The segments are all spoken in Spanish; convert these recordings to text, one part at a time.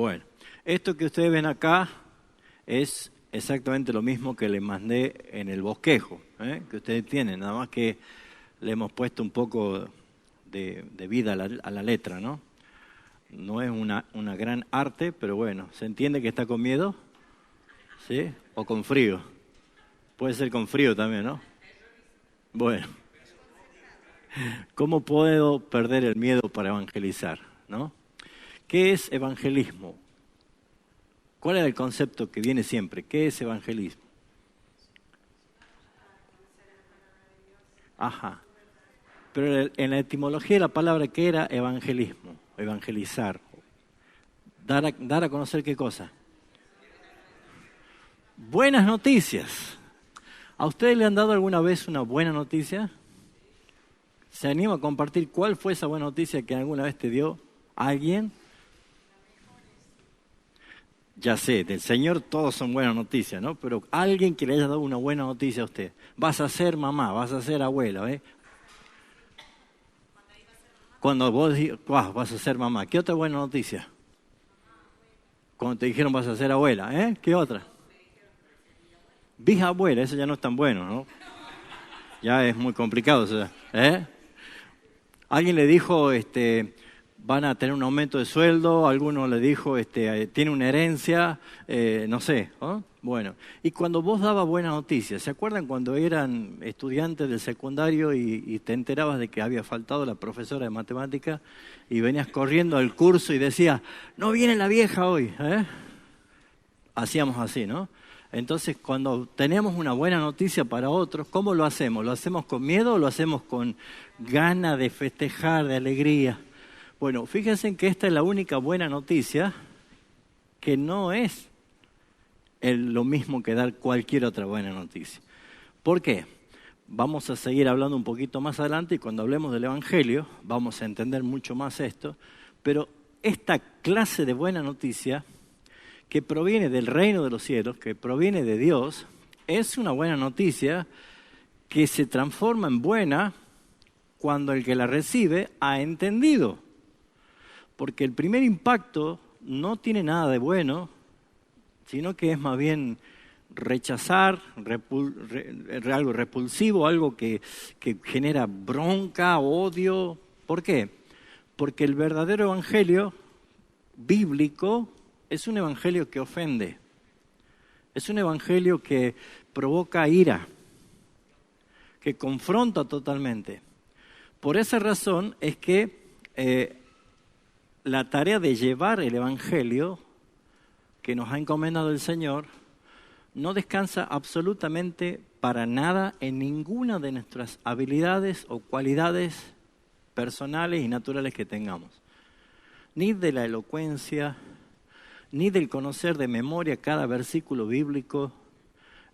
Bueno, esto que ustedes ven acá es exactamente lo mismo que les mandé en el bosquejo, que ustedes tienen, nada más que le hemos puesto un poco de vida a la letra, ¿no? No es una gran arte, pero bueno, ¿se entiende que está con miedo? ¿Sí? ¿O con frío? Puede ser con frío también, ¿no? Bueno, ¿cómo puedo perder el miedo para evangelizar, ¿no? ¿Qué es evangelismo? ¿Cuál es el concepto que viene siempre? ¿Qué es evangelismo? Ajá. Pero en la etimología de la palabra, ¿qué era evangelismo? Evangelizar. Dar a conocer qué cosa. Buenas noticias. ¿A ustedes le han dado alguna vez una buena noticia? ¿Se anima a compartir cuál fue esa buena noticia que alguna vez te dio alguien? Ya sé, del Señor todos son buenas noticias, ¿no? Pero alguien que le haya dado una buena noticia a usted. Vas a ser mamá, vas a ser abuela, ¿eh? Cuando vos digas, vas a ser mamá. ¿Qué otra buena noticia? Cuando te dijeron vas a ser abuela, ¿eh? ¿Qué otra? Bisabuela, eso ya no es tan bueno, ¿no? Ya es muy complicado, ¿eh? Alguien le dijo, van a tener un aumento de sueldo, alguno le dijo, tiene una herencia, no sé, ¿no? Bueno, y cuando vos dabas buenas noticias, ¿se acuerdan cuando eran estudiantes del secundario y te enterabas de que había faltado la profesora de matemática y venías corriendo al curso y decías, no viene la vieja hoy, ¿eh? Hacíamos así, ¿no? Entonces, cuando tenemos una buena noticia para otros, ¿cómo lo hacemos? ¿Lo hacemos con miedo o lo hacemos con ganas de festejar, de alegría? Bueno, fíjense que esta es la única buena noticia que no es lo mismo que dar cualquier otra buena noticia. ¿Por qué? Vamos a seguir hablando un poquito más adelante y cuando hablemos del Evangelio vamos a entender mucho más esto, pero esta clase de buena noticia que proviene del reino de los cielos, que proviene de Dios, es una buena noticia que se transforma en buena cuando el que la recibe ha entendido. Porque el primer impacto no tiene nada de bueno, sino que es más bien rechazar, algo repulsivo, algo que genera bronca, odio. ¿Por qué? Porque el verdadero evangelio bíblico es un evangelio que ofende, es un evangelio que provoca ira, que confronta totalmente. Por esa razón es que la tarea de llevar el evangelio que nos ha encomendado el Señor no descansa absolutamente para nada en ninguna de nuestras habilidades o cualidades personales y naturales que tengamos. Ni de la elocuencia, ni del conocer de memoria cada versículo bíblico,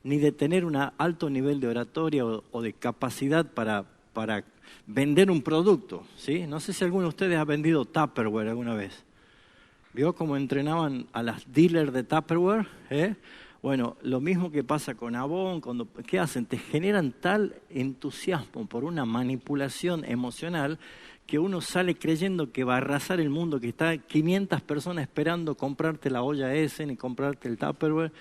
ni de tener un alto nivel de oratoria o de capacidad para vender un producto, ¿sí? No sé si alguno de ustedes ha vendido Tupperware alguna vez. ¿Vio cómo entrenaban a las dealers de Tupperware? Bueno, lo mismo que pasa con Avon, ¿qué hacen? Te generan tal entusiasmo por una manipulación emocional que uno sale creyendo que va a arrasar el mundo, que está 500 personas esperando comprarte la olla Essen y comprarte el Tupperware,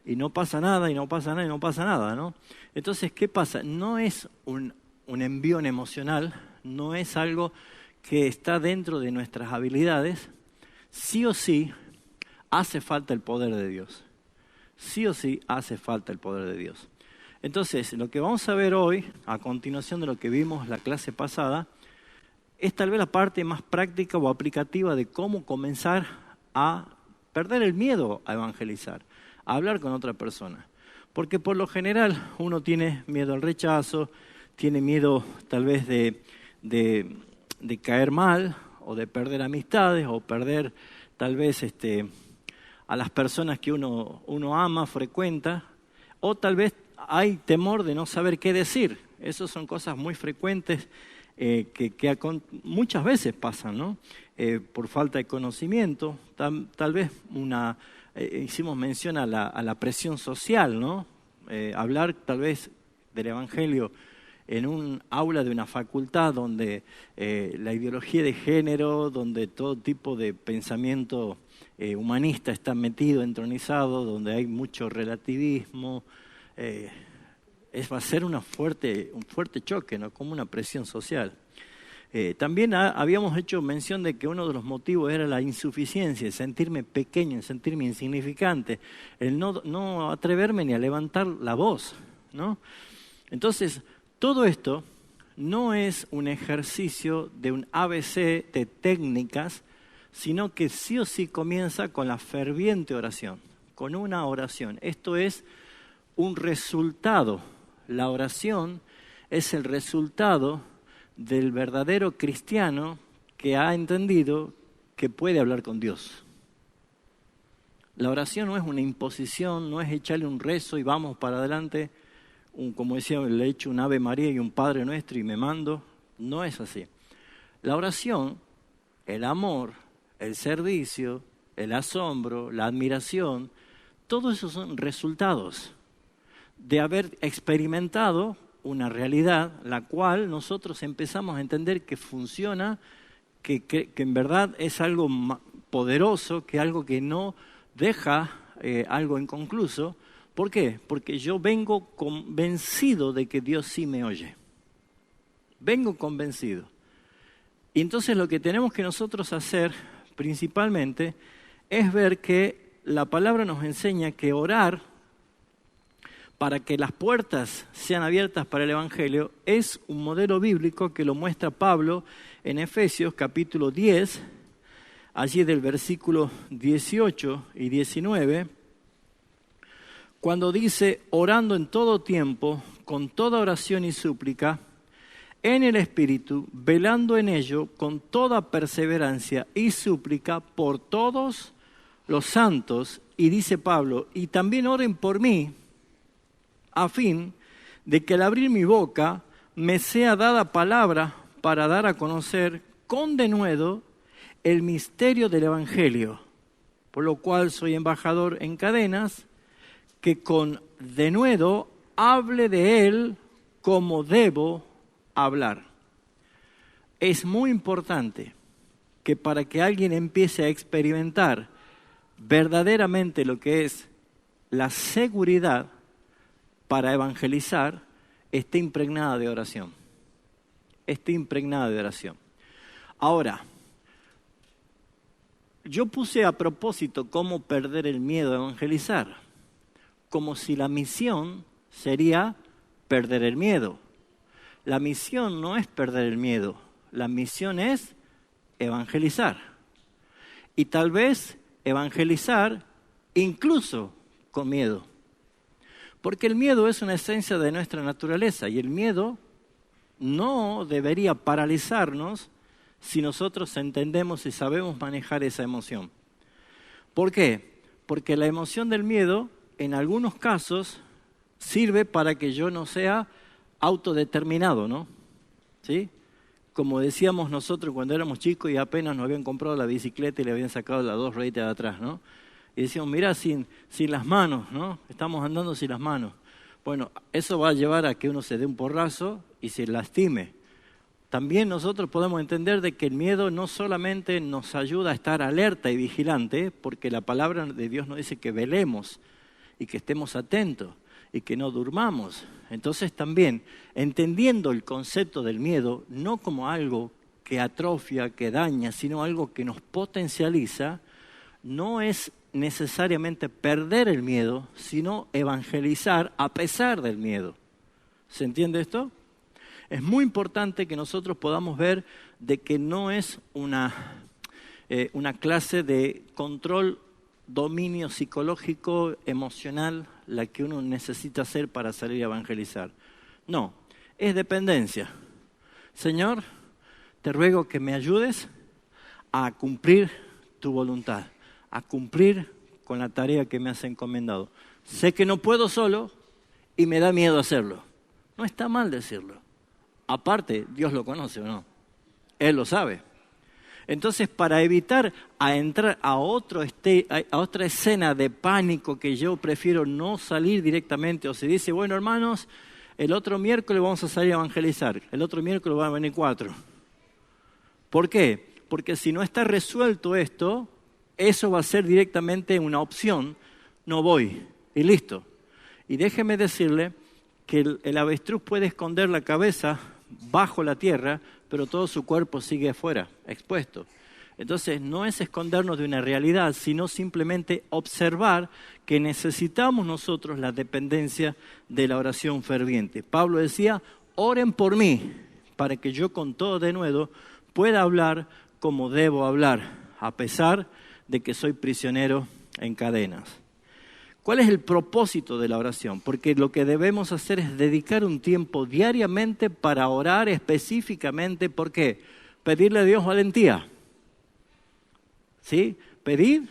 y no pasa nada, y no pasa nada, y no pasa nada, ¿no? Entonces, ¿qué pasa? No es un envión emocional, no es algo que está dentro de nuestras habilidades. Sí o sí hace falta el poder de Dios. Sí o sí hace falta el poder de Dios. Entonces, lo que vamos a ver hoy, a continuación de lo que vimos la clase pasada, es tal vez la parte más práctica o aplicativa de cómo comenzar a perder el miedo a evangelizar, a hablar con otra persona. Porque por lo general uno tiene miedo al rechazo, tiene miedo tal vez de caer mal o de perder amistades o perder tal vez a las personas que uno ama, frecuenta, o tal vez hay temor de no saber qué decir. Esas son cosas muy frecuentes que muchas veces pasan, ¿no? Por falta de conocimiento, tal vez hicimos mención a la presión social, ¿no? Hablar tal vez del Evangelio en un aula de una facultad donde la ideología de género, donde todo tipo de pensamiento humanista está metido, entronizado, donde hay mucho relativismo. Va a ser un fuerte choque, ¿no? Como una presión social. También habíamos hecho mención de que uno de los motivos era la insuficiencia, el sentirme pequeño, el sentirme insignificante, el no atreverme ni a levantar la voz, ¿no? Entonces, todo esto no es un ejercicio de un ABC de técnicas, sino que sí o sí comienza con la ferviente oración, con una oración. Esto es un resultado. La oración es el resultado del verdadero cristiano que ha entendido que puede hablar con Dios. La oración no es una imposición, no es echarle un rezo y vamos para adelante, como decía, le echo un Ave María y un Padre Nuestro y me mando. No es así. La oración, el amor, el servicio, el asombro, la admiración, todo eso son resultados de haber experimentado una realidad la cual nosotros empezamos a entender que funciona, que en verdad es algo poderoso, que algo que no deja algo inconcluso. ¿Por qué? Porque yo vengo convencido de que Dios sí me oye. Vengo convencido. Y entonces lo que tenemos que nosotros hacer principalmente es ver que la palabra nos enseña que orar para que las puertas sean abiertas para el Evangelio es un modelo bíblico que lo muestra Pablo en Efesios capítulo 10, allí del versículo 18 y 19, cuando dice, orando en todo tiempo, con toda oración y súplica, en el Espíritu, velando en ello con toda perseverancia y súplica por todos los santos, y dice Pablo, y también oren por mí, a fin de que al abrir mi boca me sea dada palabra para dar a conocer con denuedo el misterio del Evangelio, por lo cual soy embajador en cadenas, que con denuedo hable de él como debo hablar. Es muy importante que para que alguien empiece a experimentar verdaderamente lo que es la seguridad para evangelizar, esté impregnada de oración. Esté impregnada de oración. Ahora, yo puse a propósito cómo perder el miedo a evangelizar, como si la misión sería perder el miedo. La misión no es perder el miedo, la misión es evangelizar. Y tal vez evangelizar incluso con miedo. Porque el miedo es una esencia de nuestra naturaleza y el miedo no debería paralizarnos si nosotros entendemos y sabemos manejar esa emoción. ¿Por qué? Porque la emoción del miedo, en algunos casos, sirve para que yo no sea autodeterminado, ¿no? ¿Sí? Como decíamos nosotros cuando éramos chicos y apenas nos habían comprado la bicicleta y le habían sacado las dos rueditas de atrás, ¿no? Y decíamos, mirá, sin las manos, ¿no? Estamos andando sin las manos. Bueno, eso va a llevar a que uno se dé un porrazo y se lastime. También nosotros podemos entender de que el miedo no solamente nos ayuda a estar alerta y vigilante, porque la palabra de Dios nos dice que velemos y que estemos atentos y que no durmamos. Entonces también, entendiendo el concepto del miedo, no como algo que atrofia, que daña, sino algo que nos potencializa, no es necesariamente perder el miedo, sino evangelizar a pesar del miedo. ¿Se entiende esto? Es muy importante que nosotros podamos ver de que no es una clase de control, dominio psicológico, emocional, la que uno necesita hacer para salir a evangelizar. No, es dependencia. Señor, te ruego que me ayudes a cumplir tu voluntad, a cumplir con la tarea que me has encomendado. Sé que no puedo solo y me da miedo hacerlo. No está mal decirlo. Aparte, Dios lo conoce o no. Él lo sabe. Entonces, para evitar entrar a otra escena de pánico que yo prefiero no salir directamente, o se dice, bueno, hermanos, el otro miércoles vamos a salir a evangelizar. El otro miércoles van a venir 4. ¿Por qué? Porque si no está resuelto esto, eso va a ser directamente una opción, no voy y listo. Y déjeme decirle que el avestruz puede esconder la cabeza bajo la tierra, pero todo su cuerpo sigue afuera, expuesto. Entonces no es escondernos de una realidad, sino simplemente observar que necesitamos nosotros la dependencia de la oración ferviente. Pablo decía, oren por mí, para que yo con todo denuedo pueda hablar como debo hablar, a pesar de que soy prisionero en cadenas. ¿Cuál es el propósito de la oración? Porque lo que debemos hacer es dedicar un tiempo diariamente para orar específicamente. ¿Por qué? Pedirle a Dios valentía. ¿Sí? Pedid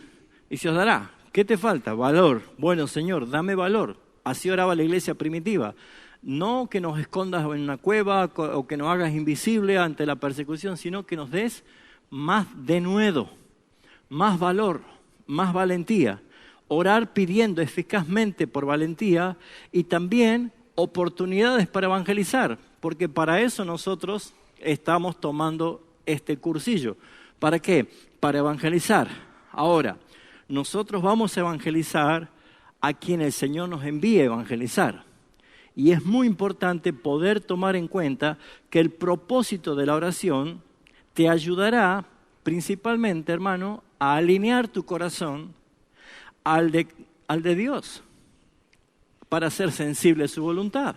y se os dará. ¿Qué te falta? Valor. Bueno, Señor, dame valor. Así oraba la iglesia primitiva. No que nos escondas en una cueva o que nos hagas invisible ante la persecución, sino que nos des más denuedo, más valor, más valentía. Orar pidiendo eficazmente por valentía y también oportunidades para evangelizar, porque para eso nosotros estamos tomando este cursillo. ¿Para qué? Para evangelizar. Ahora, nosotros vamos a evangelizar a quien el Señor nos envíe a evangelizar. Y es muy importante poder tomar en cuenta que el propósito de la oración te ayudará principalmente, hermano, a alinear tu corazón al de Dios, para ser sensible a su voluntad.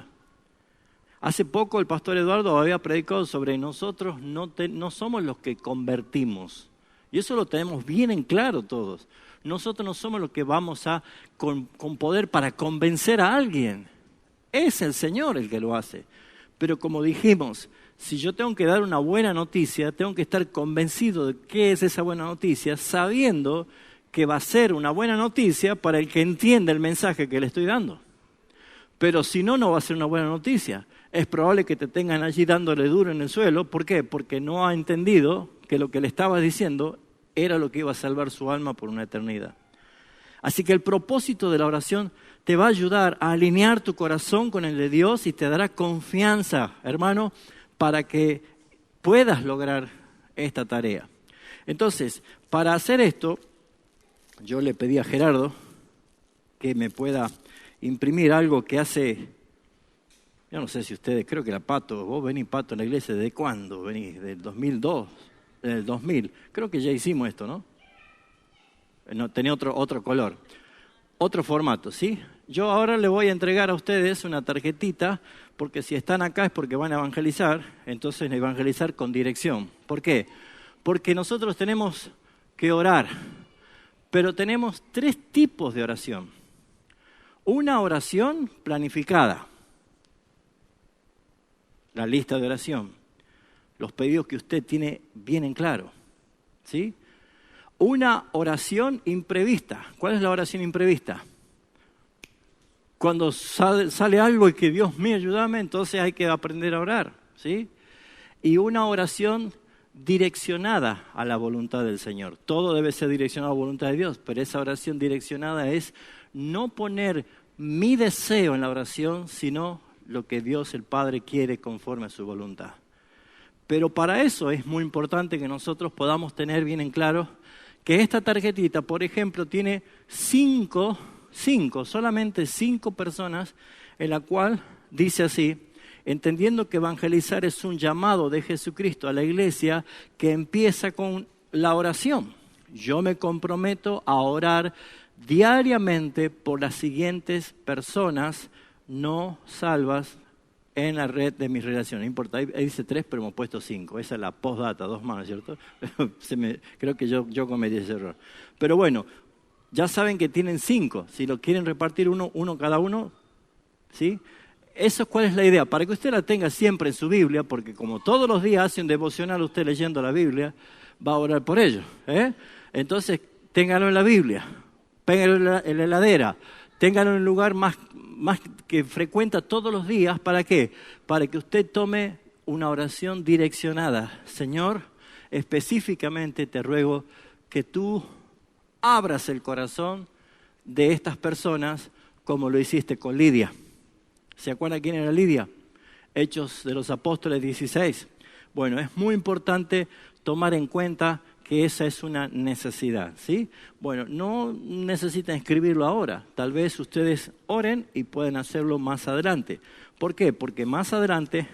Hace poco el pastor Eduardo había predicado sobre nosotros no somos los que convertimos. Y eso lo tenemos bien en claro todos. Nosotros no somos los que vamos a con poder para convencer a alguien. Es el Señor el que lo hace. Pero como dijimos, si yo tengo que dar una buena noticia, tengo que estar convencido de qué es esa buena noticia, sabiendo que va a ser una buena noticia para el que entienda el mensaje que le estoy dando. Pero si no, no va a ser una buena noticia. Es probable que te tengan allí dándole duro en el suelo. ¿Por qué? Porque no ha entendido que lo que le estabas diciendo era lo que iba a salvar su alma por una eternidad. Así que el propósito de la oración te va a ayudar a alinear tu corazón con el de Dios y te dará confianza, hermano, para que puedas lograr esta tarea. Entonces, para hacer esto, yo le pedí a Gerardo que me pueda imprimir algo que hace, yo no sé si ustedes, creo que era Pato, vos venís Pato en la iglesia, ¿de cuándo venís? ¿Del 2002? Del 2000. Creo que ya hicimos esto, ¿no? No, tenía otro color, otro formato, ¿sí? Yo ahora le voy a entregar a ustedes una tarjetita, porque si están acá es porque van a evangelizar, entonces evangelizar con dirección. ¿Por qué? Porque nosotros tenemos que orar, pero tenemos 3 tipos de oración. Una oración planificada, la lista de oración, los pedidos que usted tiene bien en claro, ¿sí? Una oración imprevista. ¿Cuál es la oración imprevista? Cuando sale algo y que Dios mío, ayúdame, entonces hay que aprender a orar, ¿sí? Y una oración direccionada a la voluntad del Señor. Todo debe ser direccionado a la voluntad de Dios, pero esa oración direccionada es no poner mi deseo en la oración, sino lo que Dios el Padre quiere conforme a su voluntad. Pero para eso es muy importante que nosotros podamos tener bien en claro que esta tarjetita, por ejemplo, tiene solamente 5 personas, en la cual dice así: entendiendo que evangelizar es un llamado de Jesucristo a la iglesia que empieza con la oración. Yo me comprometo a orar diariamente por las siguientes personas no salvas en la red de mis relaciones. No importa, ahí dice 3, pero hemos puesto 5. Esa es la postdata, 2 manos, ¿cierto? Creo que yo cometí ese error. Pero bueno, ya saben que tienen 5. Si lo quieren repartir uno cada uno, ¿sí? Eso, ¿cuál es la idea? Para que usted la tenga siempre en su Biblia, porque como todos los días hace un devocional usted leyendo la Biblia, va a orar por ellos, ¿eh? Entonces, téngalo en la Biblia, téngalo en la heladera, téngalo en un lugar más que frecuenta todos los días. ¿Para qué? Para que usted tome una oración direccionada. Señor, específicamente te ruego que tú abras el corazón de estas personas como lo hiciste con Lidia. ¿Se acuerdan quién era Lidia? Hechos de los Apóstoles 16. Bueno, es muy importante tomar en cuenta que esa es una necesidad, ¿sí? Bueno, no necesitan escribirlo ahora. Tal vez ustedes oren y pueden hacerlo más adelante. ¿Por qué? Porque más adelante,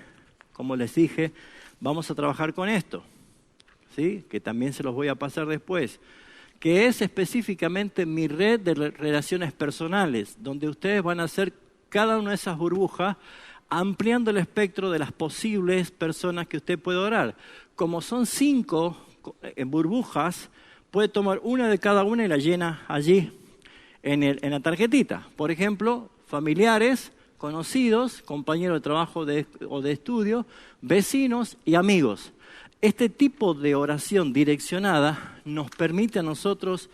como les dije, vamos a trabajar con esto, ¿sí? Que también se los voy a pasar después, que es específicamente mi red de relaciones personales, donde ustedes van a hacer cada una de esas burbujas, ampliando el espectro de las posibles personas que usted puede orar. Como son 5 burbujas, puede tomar una de cada una y la llena allí en la tarjetita. Por ejemplo, familiares, conocidos, compañeros de trabajo o de estudio, vecinos y amigos. Este tipo de oración direccionada nos permite a nosotros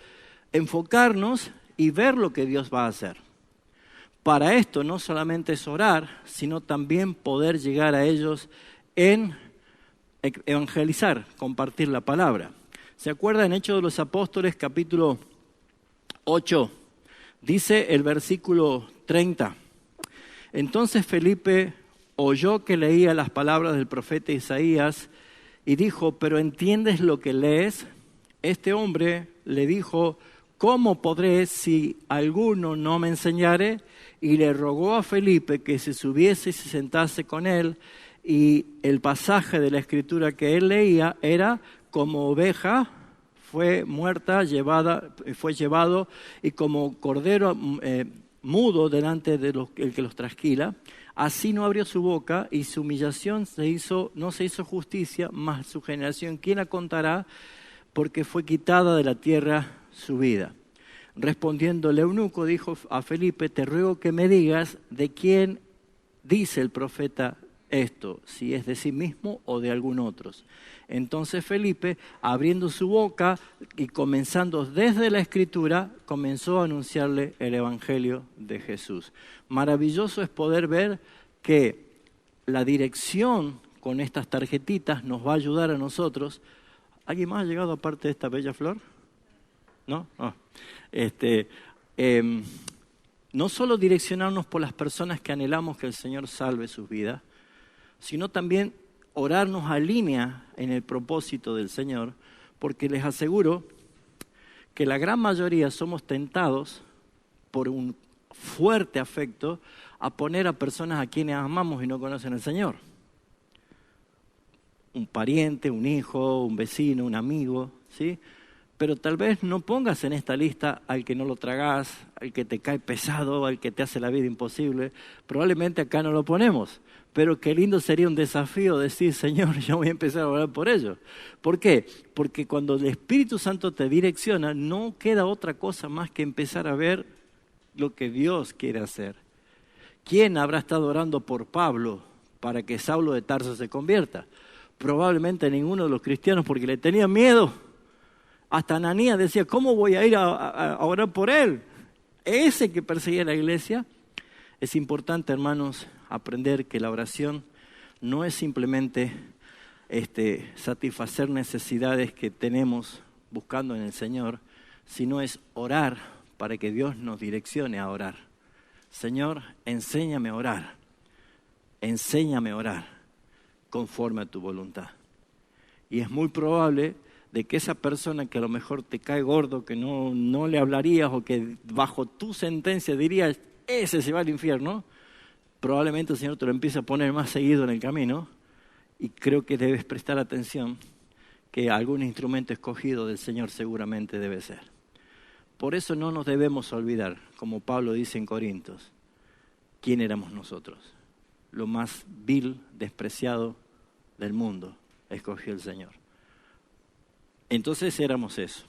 enfocarnos y ver lo que Dios va a hacer. Para esto no solamente es orar, sino también poder llegar a ellos en evangelizar, compartir la palabra. ¿Se acuerdan en Hechos de los Apóstoles, capítulo 8? Dice el versículo 30. Entonces Felipe oyó que leía las palabras del profeta Isaías y dijo, ¿pero entiendes lo que lees? Este hombre le dijo, ¿cómo podré si alguno no me enseñare? Y le rogó a Felipe que se subiese y se sentase con él. Y el pasaje de la escritura que él leía era, como oveja fue muerta, fue llevado, y como cordero mudo delante de el que los trasquila, así no abrió su boca, y su humillación no se hizo justicia, mas su generación, ¿quién la contará? Porque fue quitada de la tierra su vida. Respondiendo el eunuco, dijo a Felipe, te ruego que me digas de quién dice el profeta esto, si es de sí mismo o de algún otro. Entonces Felipe, abriendo su boca y comenzando desde la Escritura, comenzó a anunciarle el Evangelio de Jesús. Maravilloso es poder ver que la dirección con estas tarjetitas nos va a ayudar a nosotros. ¿Alguien más ha llegado aparte de esta bella flor? ¿No? Oh. No solo direccionarnos por las personas que anhelamos que el Señor salve sus vidas, sino también orarnos a línea en el propósito del Señor, porque les aseguro que la gran mayoría somos tentados por un fuerte afecto a poner a personas a quienes amamos y no conocen al Señor. Un pariente, un hijo, un vecino, un amigo, ¿sí? Pero tal vez no pongas en esta lista al que no lo tragás, al que te cae pesado, al que te hace la vida imposible. Probablemente acá no lo ponemos, pero qué lindo sería un desafío decir, Señor, yo voy a empezar a orar por ellos. ¿Por qué? Porque cuando el Espíritu Santo te direcciona, no queda otra cosa más que empezar a ver lo que Dios quiere hacer. ¿Quién habrá estado orando por Pablo para que Saulo de Tarso se convierta? Probablemente ninguno de los cristianos, porque le tenían miedo. Hasta Ananías decía, ¿cómo voy a ir a orar por él? Ese que perseguía a la iglesia. Es importante, hermanos, aprender que la oración no es simplemente satisfacer necesidades que tenemos buscando en el Señor, sino es orar para que Dios nos direccione a orar. Señor, enséñame a orar conforme a tu voluntad. Y es muy probable de que esa persona que a lo mejor te cae gordo, que no le hablarías o que bajo tu sentencia dirías, ese se va al infierno, probablemente el Señor te lo empiece a poner más seguido en el camino y creo que debes prestar atención que algún instrumento escogido del Señor seguramente debe ser. Por eso no nos debemos olvidar, como Pablo dice en Corintios, quién éramos nosotros. Lo más vil, despreciado del mundo escogió el Señor. Entonces éramos eso.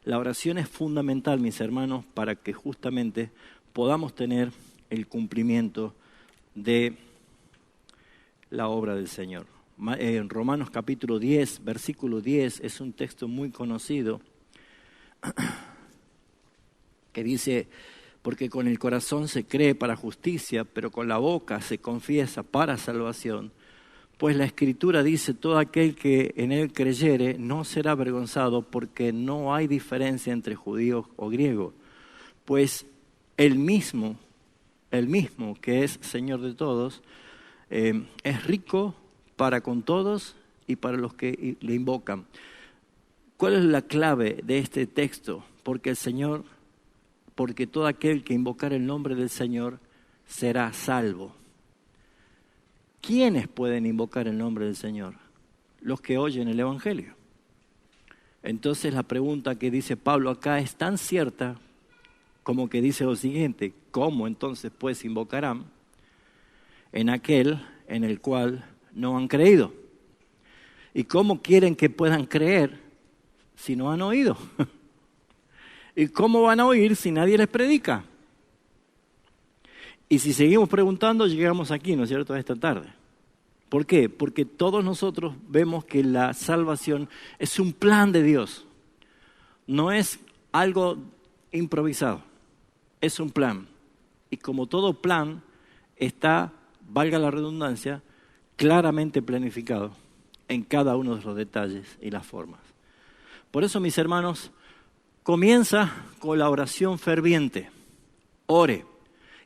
La oración es fundamental, mis hermanos, para que justamente podamos tener el cumplimiento de la obra del Señor. En Romanos capítulo 10, versículo 10, es un texto muy conocido que dice, porque con el corazón se cree para justicia, pero con la boca se confiesa para salvación. Pues la Escritura dice, todo aquel que en él creyere no será avergonzado, porque no hay diferencia entre judíos o griegos. Pues el mismo que es Señor de todos, es rico para con todos y para los que le invocan. ¿Cuál es la clave de este texto? Porque todo aquel que invocar el nombre del Señor será salvo. ¿Quiénes pueden invocar el nombre del Señor? Los que oyen el Evangelio. Entonces la pregunta que dice Pablo acá es tan cierta como que dice lo siguiente: ¿cómo entonces pues invocarán en aquel en el cual no han creído? ¿Y cómo quieren que puedan creer si no han oído? ¿Y cómo van a oír si nadie les predica? Y si seguimos preguntando, llegamos aquí, ¿no es cierto?, esta tarde. ¿Por qué? Porque todos nosotros vemos que la salvación es un plan de Dios. No es algo improvisado, es un plan. Y como todo plan está, valga la redundancia, claramente planificado en cada uno de los detalles y las formas. Por eso, mis hermanos, comienza con la oración ferviente. Ore.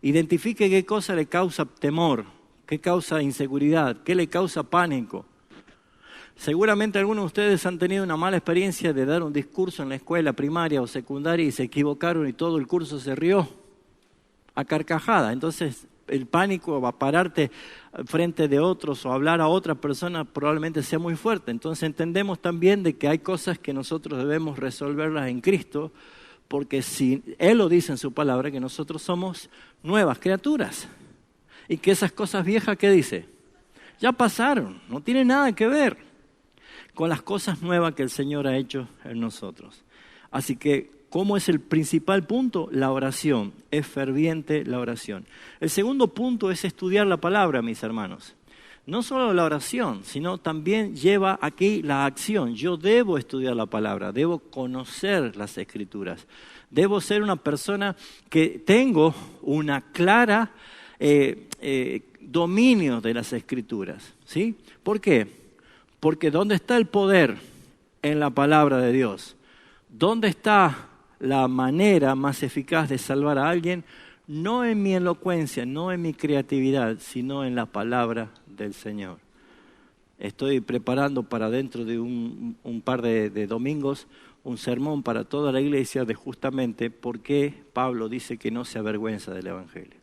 Identifique qué cosa le causa temor, qué causa inseguridad, qué le causa pánico. Seguramente algunos de ustedes han tenido una mala experiencia de dar un discurso en la escuela primaria o secundaria y se equivocaron y todo el curso se rió a carcajada. Entonces el pánico va a pararte frente de otros o hablar a otra persona probablemente sea muy fuerte. Entonces entendemos también de que hay cosas que nosotros debemos resolverlas en Cristo, porque si Él lo dice en su palabra, que nosotros somos nuevas criaturas. Y que esas cosas viejas, ¿qué dice? Ya pasaron, no tiene nada que ver con las cosas nuevas que el Señor ha hecho en nosotros. Así que, ¿cómo es el principal punto? La oración, es ferviente la oración. El segundo punto es estudiar la palabra, mis hermanos. No solo la oración, sino también lleva aquí la acción. Yo debo estudiar la palabra, debo conocer las Escrituras. Debo ser una persona que tengo una clara dominio de las Escrituras. ¿Sí? ¿Por qué? Porque ¿dónde está el poder? En la palabra de Dios. ¿Dónde está la manera más eficaz de salvar a alguien? No en mi elocuencia, no en mi creatividad, sino en la palabra del Señor. Estoy preparando para dentro de un par de domingos un sermón para toda la iglesia de justamente por qué Pablo dice que no se avergüenza del Evangelio.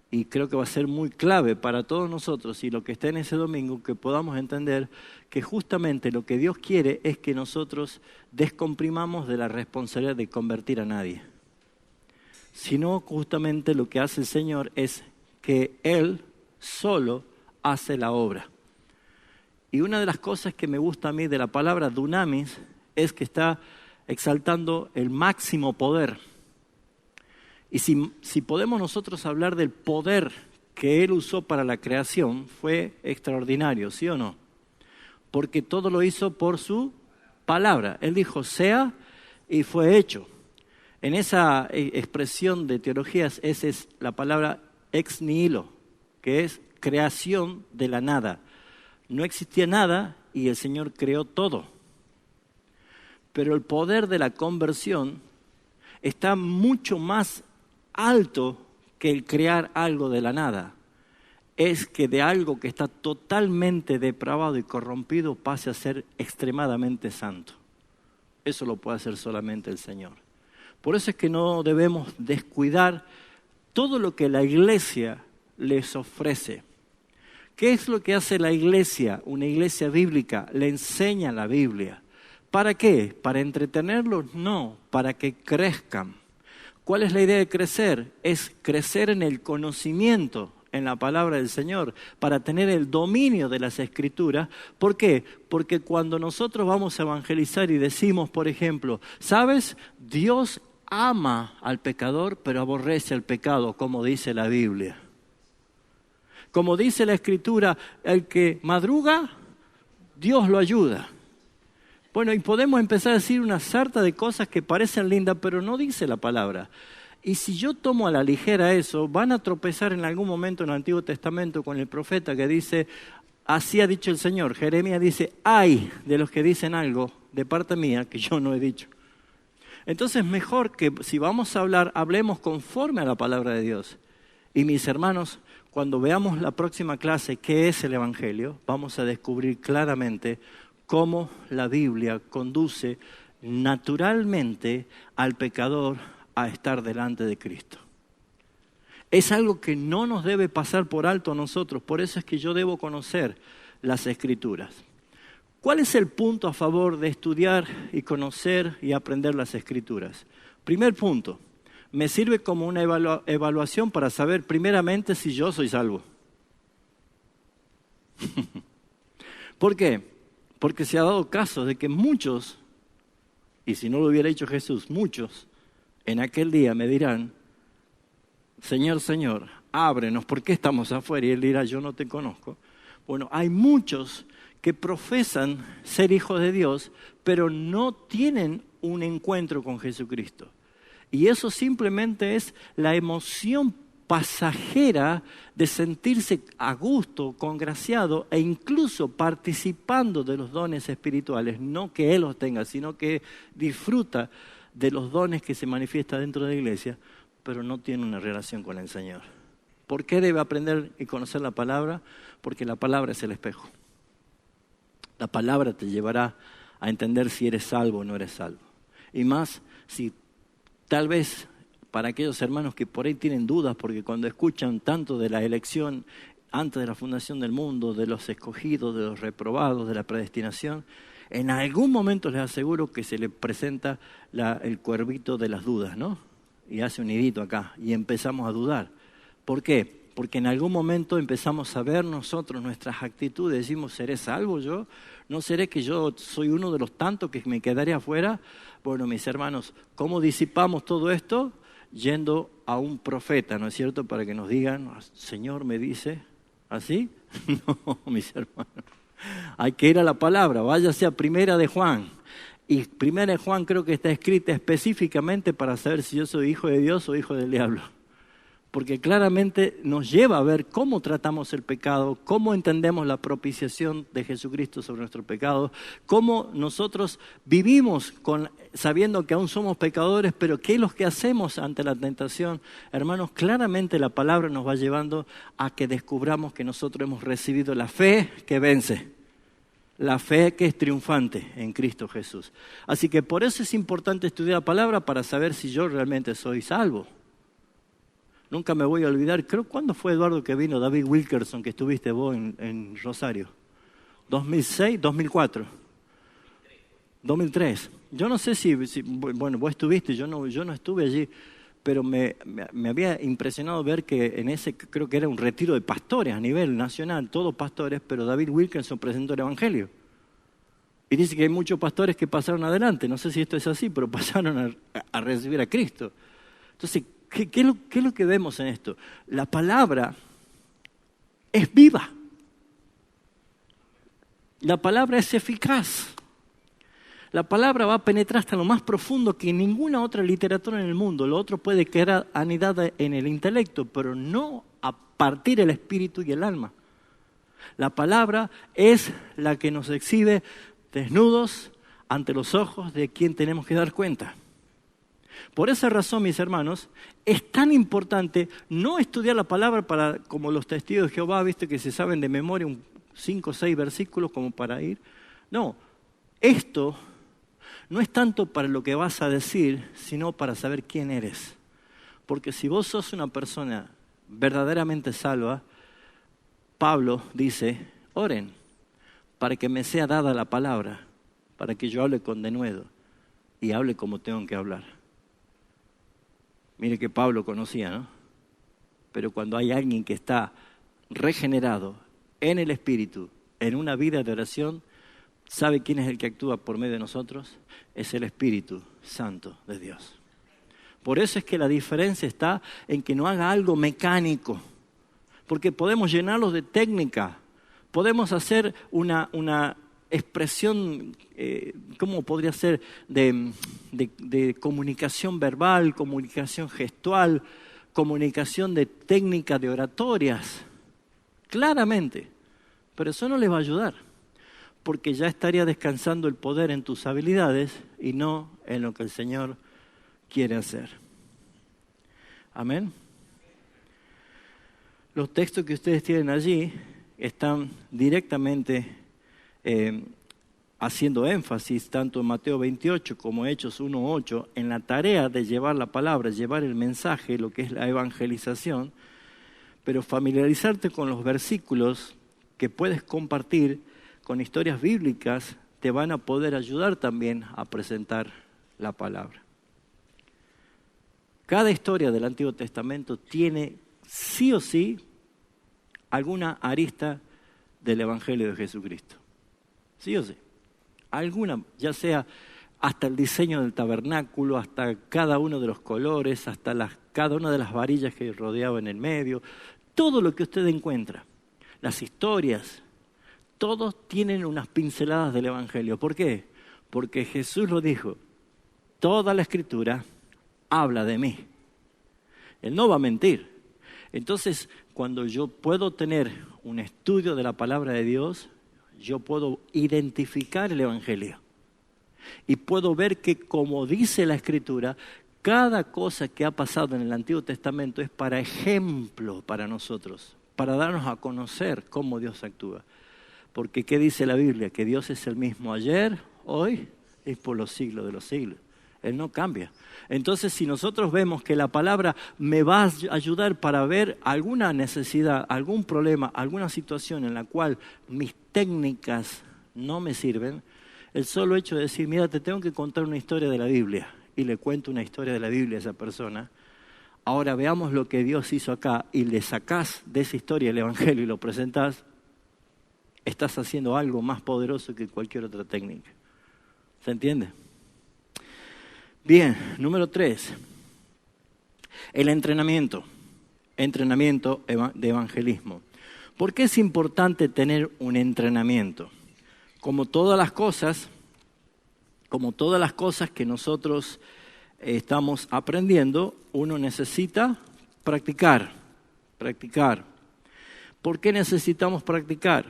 Y creo que va a ser muy clave para todos nosotros y lo que esté en ese domingo, que podamos entender que justamente lo que Dios quiere es que nosotros descomprimamos de la responsabilidad de convertir a nadie. Sino justamente lo que hace el Señor es que Él solo hace la obra. Y una de las cosas que me gusta a mí de la palabra dunamis es que está exaltando el máximo poder. Y si podemos nosotros hablar del poder que Él usó para la creación, fue extraordinario, ¿sí o no? Porque todo lo hizo por su palabra. Él dijo, sea, y fue hecho. En esa expresión de teologías, esa es la palabra ex nihilo, que es creación de la nada. No existía nada y el Señor creó todo. Pero el poder de la conversión está mucho más alto que el crear algo de la nada. Es que de algo que está totalmente depravado y corrompido pase a ser extremadamente santo. Eso lo puede hacer solamente el Señor. Por eso es que no debemos descuidar todo lo que la iglesia les ofrece. ¿Qué es lo que hace la iglesia? Una iglesia bíblica le enseña la Biblia. ¿Para qué? ¿Para entretenerlos? No, para que crezcan. ¿Cuál es la idea de crecer? Es crecer en el conocimiento, en la palabra del Señor, para tener el dominio de las Escrituras. ¿Por qué? Porque cuando nosotros vamos a evangelizar y decimos, por ejemplo, ¿sabes? Dios ama al pecador, pero aborrece al pecado, como dice la Biblia. Como dice la Escritura, el que madruga, Dios lo ayuda. Bueno, y podemos empezar a decir una sarta de cosas que parecen lindas, pero no dice la palabra. Y si yo tomo a la ligera eso, van a tropezar en algún momento en el Antiguo Testamento con el profeta que dice, así ha dicho el Señor. Jeremías dice, ay de los que dicen algo de parte mía que yo no he dicho. Entonces mejor que si vamos a hablar, hablemos conforme a la palabra de Dios. Y mis hermanos, cuando veamos la próxima clase, ¿qué es el Evangelio? Vamos a descubrir claramente cómo la Biblia conduce naturalmente al pecador a estar delante de Cristo. Es algo que no nos debe pasar por alto a nosotros, por eso es que yo debo conocer las Escrituras. ¿Cuál es el punto a favor de estudiar y conocer y aprender las Escrituras? Primer punto, me sirve como una evaluación para saber primeramente si yo soy salvo. ¿Por qué? Porque se ha dado caso de que muchos, y si no lo hubiera dicho Jesús, muchos en aquel día me dirán, Señor, Señor, ábrenos, ¿por qué estamos afuera? Y Él dirá, yo no te conozco. Bueno, hay muchos que profesan ser hijos de Dios, pero no tienen un encuentro con Jesucristo. Y eso simplemente es la emoción pasajera de sentirse a gusto, congraciado e incluso participando de los dones espirituales. No que Él los tenga, sino que disfruta de los dones que se manifiestan dentro de la iglesia, pero no tiene una relación con el Señor. ¿Por qué debe aprender y conocer la palabra? Porque la palabra es el espejo. La palabra te llevará a entender si eres salvo o no eres salvo. Y más si tal vez para aquellos hermanos que por ahí tienen dudas, porque cuando escuchan tanto de la elección antes de la fundación del mundo, de los escogidos, de los reprobados, de la predestinación, en algún momento les aseguro que se les presenta el cuervito de las dudas, ¿no? Y hace un nidito acá y empezamos a dudar. ¿Por qué? Porque en algún momento empezamos a ver nosotros nuestras actitudes, decimos, ¿seré salvo yo? ¿No seré que yo soy uno de los tantos que me quedaré afuera? Bueno, mis hermanos, ¿cómo disipamos todo esto? Yendo a un profeta, ¿no es cierto? Para que nos digan, Señor me dice, ¿así? No, mis hermanos. Hay que ir a la palabra, váyase a Primera de Juan. Y Primera de Juan creo que está escrita específicamente para saber si yo soy hijo de Dios o hijo del diablo. Porque claramente nos lleva a ver cómo tratamos el pecado, cómo entendemos la propiciación de Jesucristo sobre nuestro pecado, cómo nosotros vivimos sabiendo que aún somos pecadores, pero qué es lo que hacemos ante la tentación. Hermanos, claramente la palabra nos va llevando a que descubramos que nosotros hemos recibido la fe que vence, la fe que es triunfante en Cristo Jesús. Así que por eso es importante estudiar la palabra para saber si yo realmente soy salvo. Nunca me voy a olvidar, ¿cuándo fue, Eduardo, que vino David Wilkerson, que estuviste vos en Rosario? ¿2006? ¿2004? 2003. Yo no sé si bueno, vos estuviste, yo no estuve allí, pero me había impresionado ver que en ese, creo que era un retiro de pastores a nivel nacional, todos pastores, pero David Wilkerson presentó el Evangelio. Y dice que hay muchos pastores que pasaron adelante, no sé si esto es así, pero pasaron a recibir a Cristo. Entonces, ¿qué es lo que vemos en esto? La palabra es viva. La palabra es eficaz. La palabra va a penetrar hasta lo más profundo que ninguna otra literatura en el mundo. Lo otro puede quedar anidada en el intelecto, pero no a partir el espíritu y el alma. La palabra es la que nos exhibe desnudos ante los ojos de quien tenemos que dar cuenta. Por esa razón, mis hermanos, es tan importante no estudiar la palabra como los testigos de Jehová, viste que se saben de memoria 5 o 6 versículos como para ir. No, esto no es tanto para lo que vas a decir, sino para saber quién eres. Porque si vos sos una persona verdaderamente salva, Pablo dice, oren para que me sea dada la palabra, para que yo hable con denuedo y hable como tengo que hablar. Mire que Pablo conocía, ¿no? Pero cuando hay alguien que está regenerado en el Espíritu, en una vida de oración, ¿sabe quién es el que actúa por medio de nosotros? Es el Espíritu Santo de Dios. Por eso es que la diferencia está en que no haga algo mecánico, porque podemos llenarlos de técnica, podemos hacer una expresión, ¿cómo podría ser? De comunicación verbal, comunicación gestual, comunicación de técnicas de oratorias, claramente, pero eso no les va a ayudar, porque ya estaría descansando el poder en tus habilidades y no en lo que el Señor quiere hacer. Amén. Los textos que ustedes tienen allí están directamente haciendo énfasis tanto en Mateo 28 como Hechos 1:8 en la tarea de llevar la palabra, llevar el mensaje, lo que es la evangelización, pero familiarizarte con los versículos que puedes compartir con historias bíblicas te van a poder ayudar también a presentar la palabra. Cada historia del Antiguo Testamento tiene sí o sí alguna arista del Evangelio de Jesucristo. Sí o sí. Alguna, ya sea hasta el diseño del tabernáculo, hasta cada uno de los colores, hasta cada una de las varillas que rodeaba en el medio, todo lo que usted encuentra, las historias, todos tienen unas pinceladas del Evangelio. ¿Por qué? Porque Jesús lo dijo, toda la Escritura habla de mí. Él no va a mentir. Entonces, cuando yo puedo tener un estudio de la palabra de Dios, yo puedo identificar el Evangelio. Y puedo ver que, como dice la Escritura, cada cosa que ha pasado en el Antiguo Testamento es para ejemplo para nosotros, para darnos a conocer cómo Dios actúa. Porque ¿qué dice la Biblia? Que Dios es el mismo ayer, hoy y por los siglos de los siglos. Él no cambia. Entonces, si nosotros vemos que la palabra me va a ayudar para ver alguna necesidad, algún problema, alguna situación en la cual mis técnicas no me sirven, el solo hecho de decir, mira, te tengo que contar una historia de la Biblia, y le cuento una historia de la Biblia a esa persona, ahora veamos lo que Dios hizo acá, y le sacás de esa historia el Evangelio y lo presentás, estás haciendo algo más poderoso que cualquier otra técnica. ¿Se entiende? Bien, número 3. El entrenamiento de evangelismo. ¿Por qué es importante tener un entrenamiento? Como todas las cosas que nosotros estamos aprendiendo, uno necesita practicar. ¿Por qué necesitamos practicar?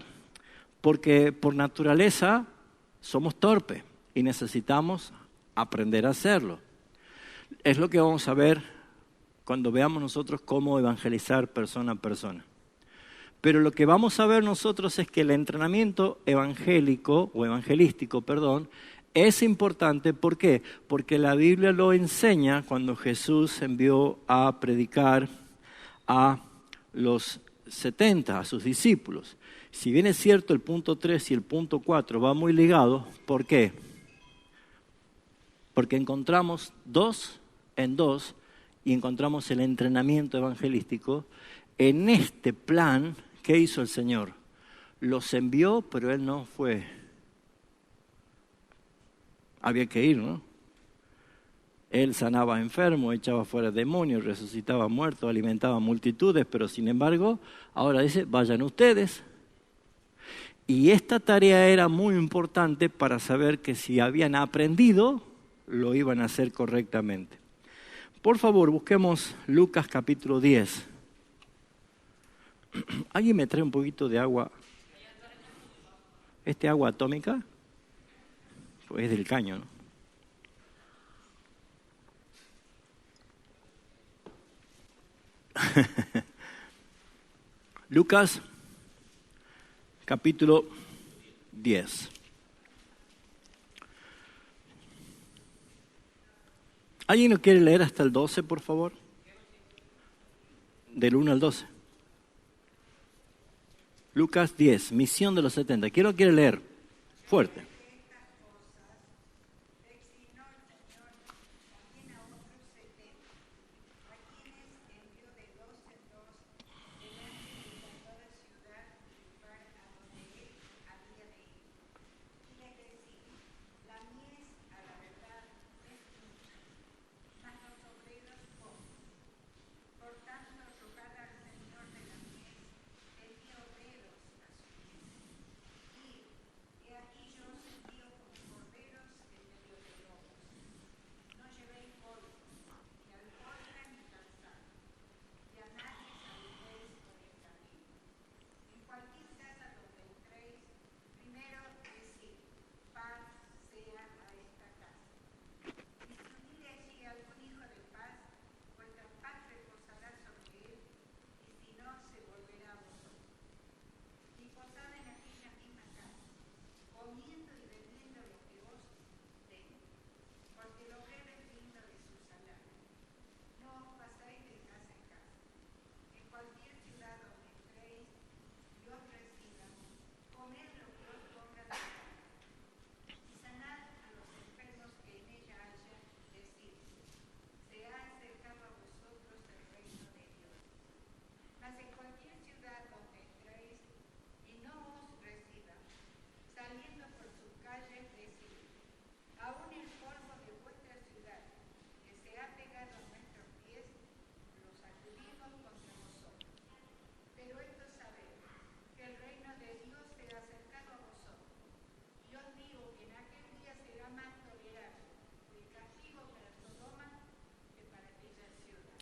Porque por naturaleza somos torpes y necesitamos aprender a hacerlo. Es lo que vamos a ver cuando veamos nosotros cómo evangelizar persona a persona. Pero lo que vamos a ver nosotros es que el entrenamiento evangelístico, es importante. ¿Por qué? Porque la Biblia lo enseña cuando Jesús envió a predicar a los 70, a sus discípulos. Si bien es cierto, el punto 3 y el punto 4 va muy ligados, ¿por qué? Porque encontramos 2 en 2 y encontramos el entrenamiento evangelístico en este plan. ¿Qué hizo el Señor? Los envió, pero Él no fue. Había que ir, ¿no? Él sanaba enfermos, echaba fuera demonios, resucitaba muertos, alimentaba multitudes, pero sin embargo, ahora dice, vayan ustedes. Y esta tarea era muy importante para saber que si habían aprendido, lo iban a hacer correctamente. Por favor, busquemos Lucas capítulo 10. ¿Alguien me trae un poquito de agua? ¿Este agua atómica? Pues es del caño, ¿no? Lucas capítulo 10. ¿Alguien lo quiere leer hasta el 12, por favor? Del 1 al 12. Lucas 10, misión de los 70. ¿Quién lo quiere leer? Fuerte.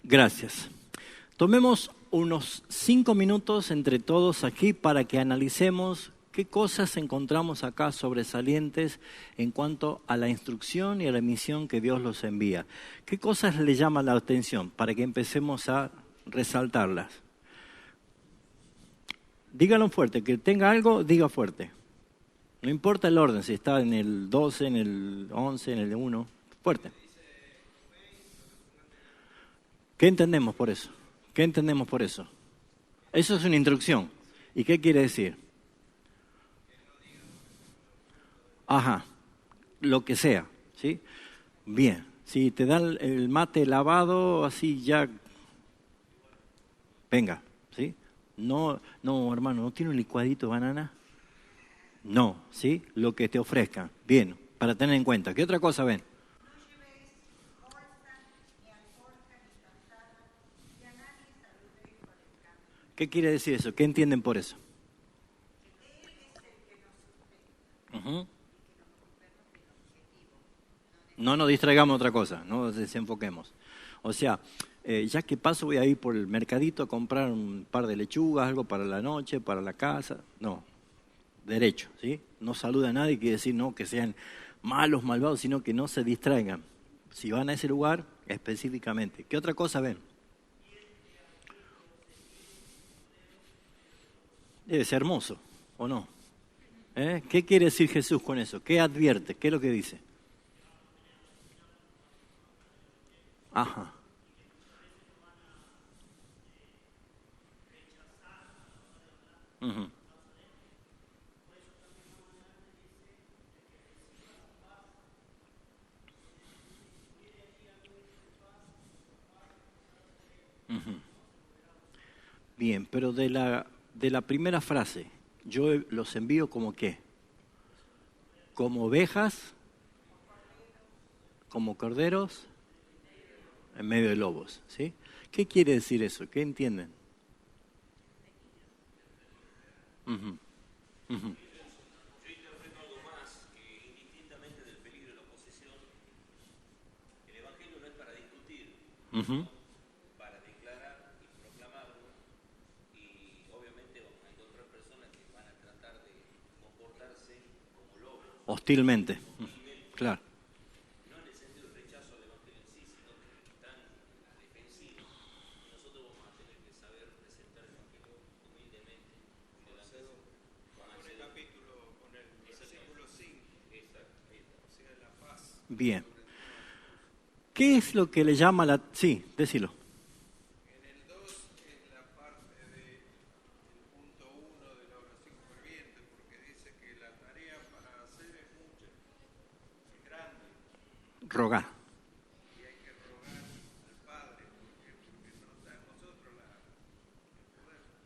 Gracias. Tomemos unos 5 minutos entre todos aquí para que analicemos qué cosas encontramos acá sobresalientes en cuanto a la instrucción y a la misión que Dios los envía. ¿Qué cosas le llaman la atención para que empecemos a resaltarlas? Dígalo fuerte, que tenga algo, diga fuerte. No importa el orden, si está en el 12, en el 11, en el 1, fuerte. ¿Qué entendemos por eso? ¿Qué entendemos por eso? Eso es una instrucción. ¿Y qué quiere decir? Ajá, lo que sea, ¿sí? Bien, si te dan el mate lavado, así ya, venga, ¿sí? No, hermano, ¿no tiene un licuadito de banana? No, ¿sí? Lo que te ofrezcan. Bien, para tener en cuenta. ¿Qué otra cosa ven? ¿Qué quiere decir eso? ¿Qué entienden por eso? Uh-huh. No nos distraigamos otra cosa, no nos desenfoquemos. O sea, ya que paso voy a ir por el mercadito a comprar un par de lechugas, algo para la noche, para la casa. No, derecho, ¿sí? No saluda a nadie, quiere decir no que sean malos, malvados, sino que no se distraigan. Si van a ese lugar, específicamente. ¿Qué otra cosa ven? Debe ser hermoso, ¿o no? ¿Qué quiere decir Jesús con eso? ¿Qué advierte? ¿Qué es lo que dice? Ajá. Uh-huh. Uh-huh. Bien, pero de la primera frase, yo los envío como qué? Como ovejas, como corderos, en medio de lobos, ¿sí? ¿Qué quiere decir eso? ¿Qué entienden? Uh-huh. Uh-huh. Uh-huh. Hostilmente. Claro. Bien. ¿Qué es lo que le llama la... Sí, decilo. Rogar.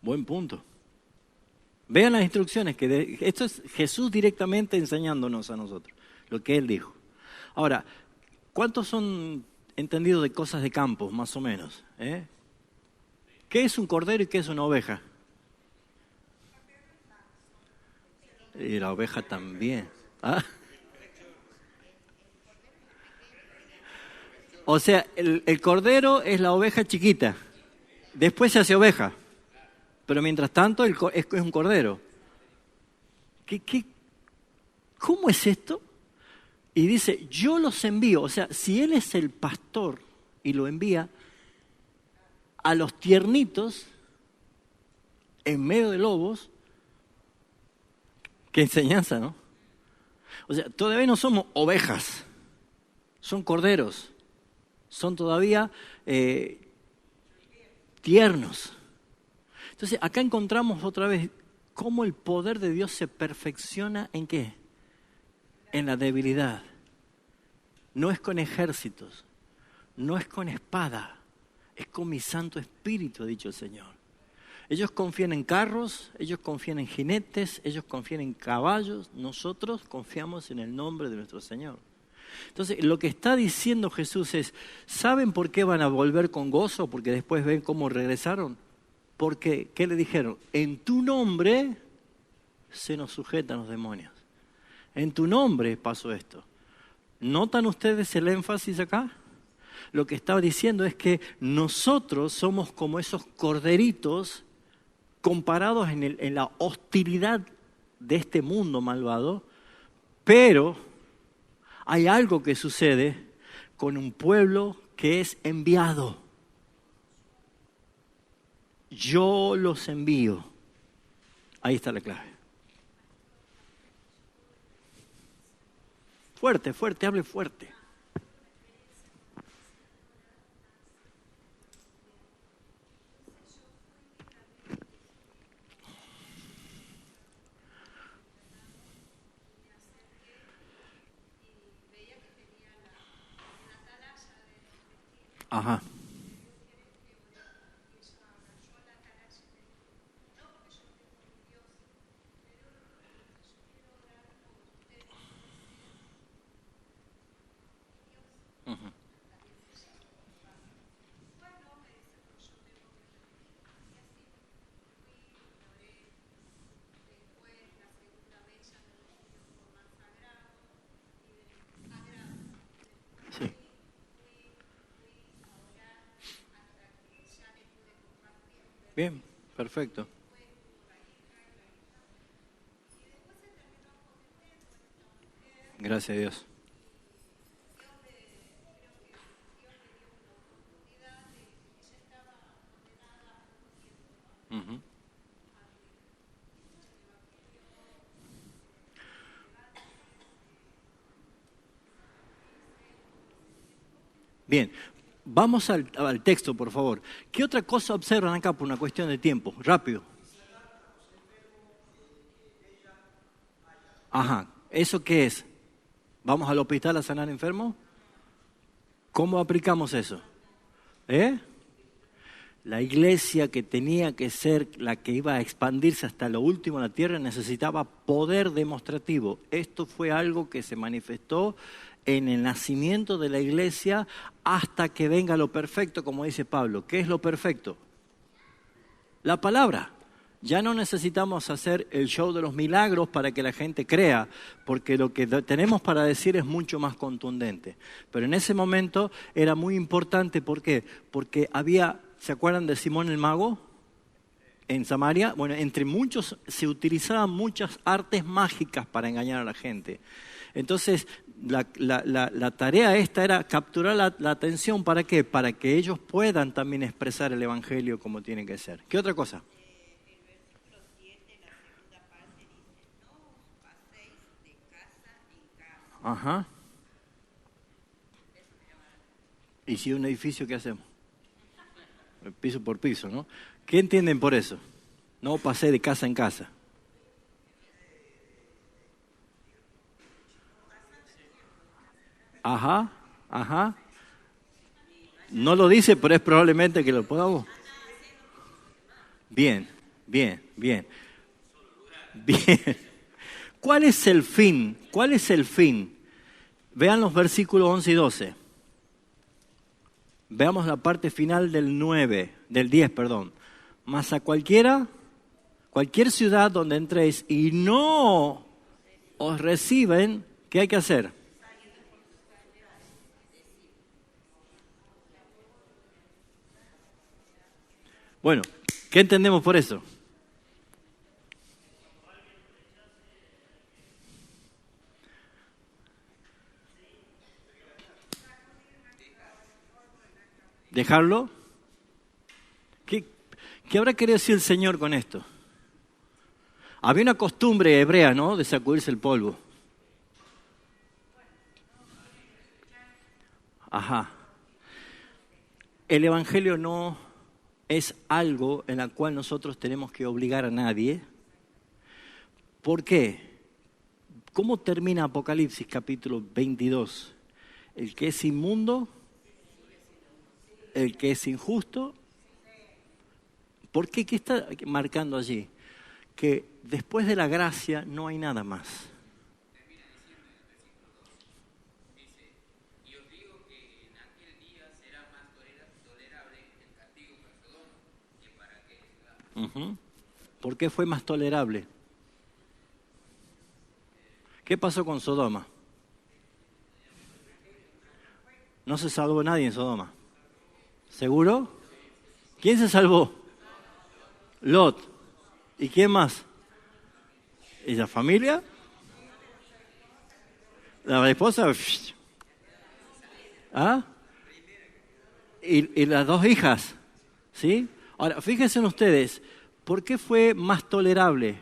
Buen punto. Vean las instrucciones, esto es Jesús directamente enseñándonos a nosotros, lo que Él dijo. Ahora, ¿cuántos son entendidos de cosas de campo, más o menos? ¿Qué es un cordero y qué es una oveja? Y la oveja también. ¿Ah? O sea, el cordero es la oveja chiquita, después se hace oveja, pero mientras tanto es un cordero. ¿Cómo es esto? Y dice, yo los envío, o sea, si Él es el pastor y lo envía a los tiernitos en medio de lobos, qué enseñanza, ¿no? O sea, todavía no somos ovejas, son corderos, son todavía tiernos. Entonces, acá encontramos otra vez cómo el poder de Dios se perfecciona ¿en qué? En la debilidad. No es con ejércitos, no es con espada, es con mi Santo Espíritu, ha dicho el Señor. Ellos confían en carros, ellos confían en jinetes, ellos confían en caballos. Nosotros confiamos en el nombre de nuestro Señor. Entonces, lo que está diciendo Jesús es, ¿saben por qué van a volver con gozo? Porque después ven cómo regresaron. Porque, ¿qué le dijeron? En tu nombre se nos sujetan los demonios. En tu nombre pasó esto. ¿Notan ustedes el énfasis acá? Lo que estaba diciendo es que nosotros somos como esos corderitos comparados en la hostilidad de este mundo malvado, pero hay algo que sucede con un pueblo que es enviado. Yo los envío. Ahí está la clave. Fuerte, fuerte, hable fuerte. Ajá. Uh-huh. Sí. Bien, perfecto. Gracias a Dios. Uh-huh. Bien, vamos al texto, por favor. ¿Qué otra cosa observan acá por una cuestión de tiempo? Rápido. Ajá, ¿eso qué es? ¿Vamos al hospital a sanar enfermos? ¿Cómo aplicamos eso? La iglesia que tenía que ser la que iba a expandirse hasta lo último en la tierra necesitaba poder demostrativo. Esto fue algo que se manifestó en el nacimiento de la iglesia hasta que venga lo perfecto, como dice Pablo. ¿Qué es lo perfecto? La palabra. Ya no necesitamos hacer el show de los milagros para que la gente crea, porque lo que tenemos para decir es mucho más contundente. Pero en ese momento era muy importante, ¿por qué? Porque había, ¿se acuerdan de Simón el Mago? En Samaria, bueno, entre muchos se utilizaban muchas artes mágicas para engañar a la gente. Entonces, la tarea esta era capturar la atención, ¿para qué? Para que ellos puedan también expresar el evangelio como tiene que ser. ¿Qué otra cosa? Ajá. ¿Y si un edificio, qué hacemos? Piso por piso, ¿no? ¿Qué entienden por eso? No pasé de casa en casa. Ajá, ajá. No lo dice, pero es probablemente que lo podamos. Bien, bien, bien, bien. ¿Cuál es el fin? ¿Cuál es el fin? Vean los versículos 11 y 12. Veamos la parte final del 10, perdón. Mas a cualquier ciudad donde entréis y no os reciben, ¿qué hay que hacer? Bueno, ¿qué entendemos por eso? ¿Dejarlo? ¿Qué habrá querido decir el Señor con esto? Había una costumbre hebrea, ¿no?, de sacudirse el polvo. Ajá. El Evangelio no es algo en la cual nosotros tenemos que obligar a nadie. ¿Por qué? ¿Cómo termina Apocalipsis capítulo 22? El que es inmundo, el que es injusto. ¿Por qué? ¿Qué está marcando allí? Que después de la gracia no hay nada más. Uh-huh. ¿Por qué fue más tolerable? ¿Qué pasó con Sodoma? No se salvó nadie en Sodoma. ¿Seguro? ¿Quién se salvó? Lot. ¿Y quién más? ¿Y la familia? ¿La esposa? ¿Ah? ¿Y las dos hijas? ¿Sí? Ahora, fíjense en ustedes, ¿por qué fue más tolerable?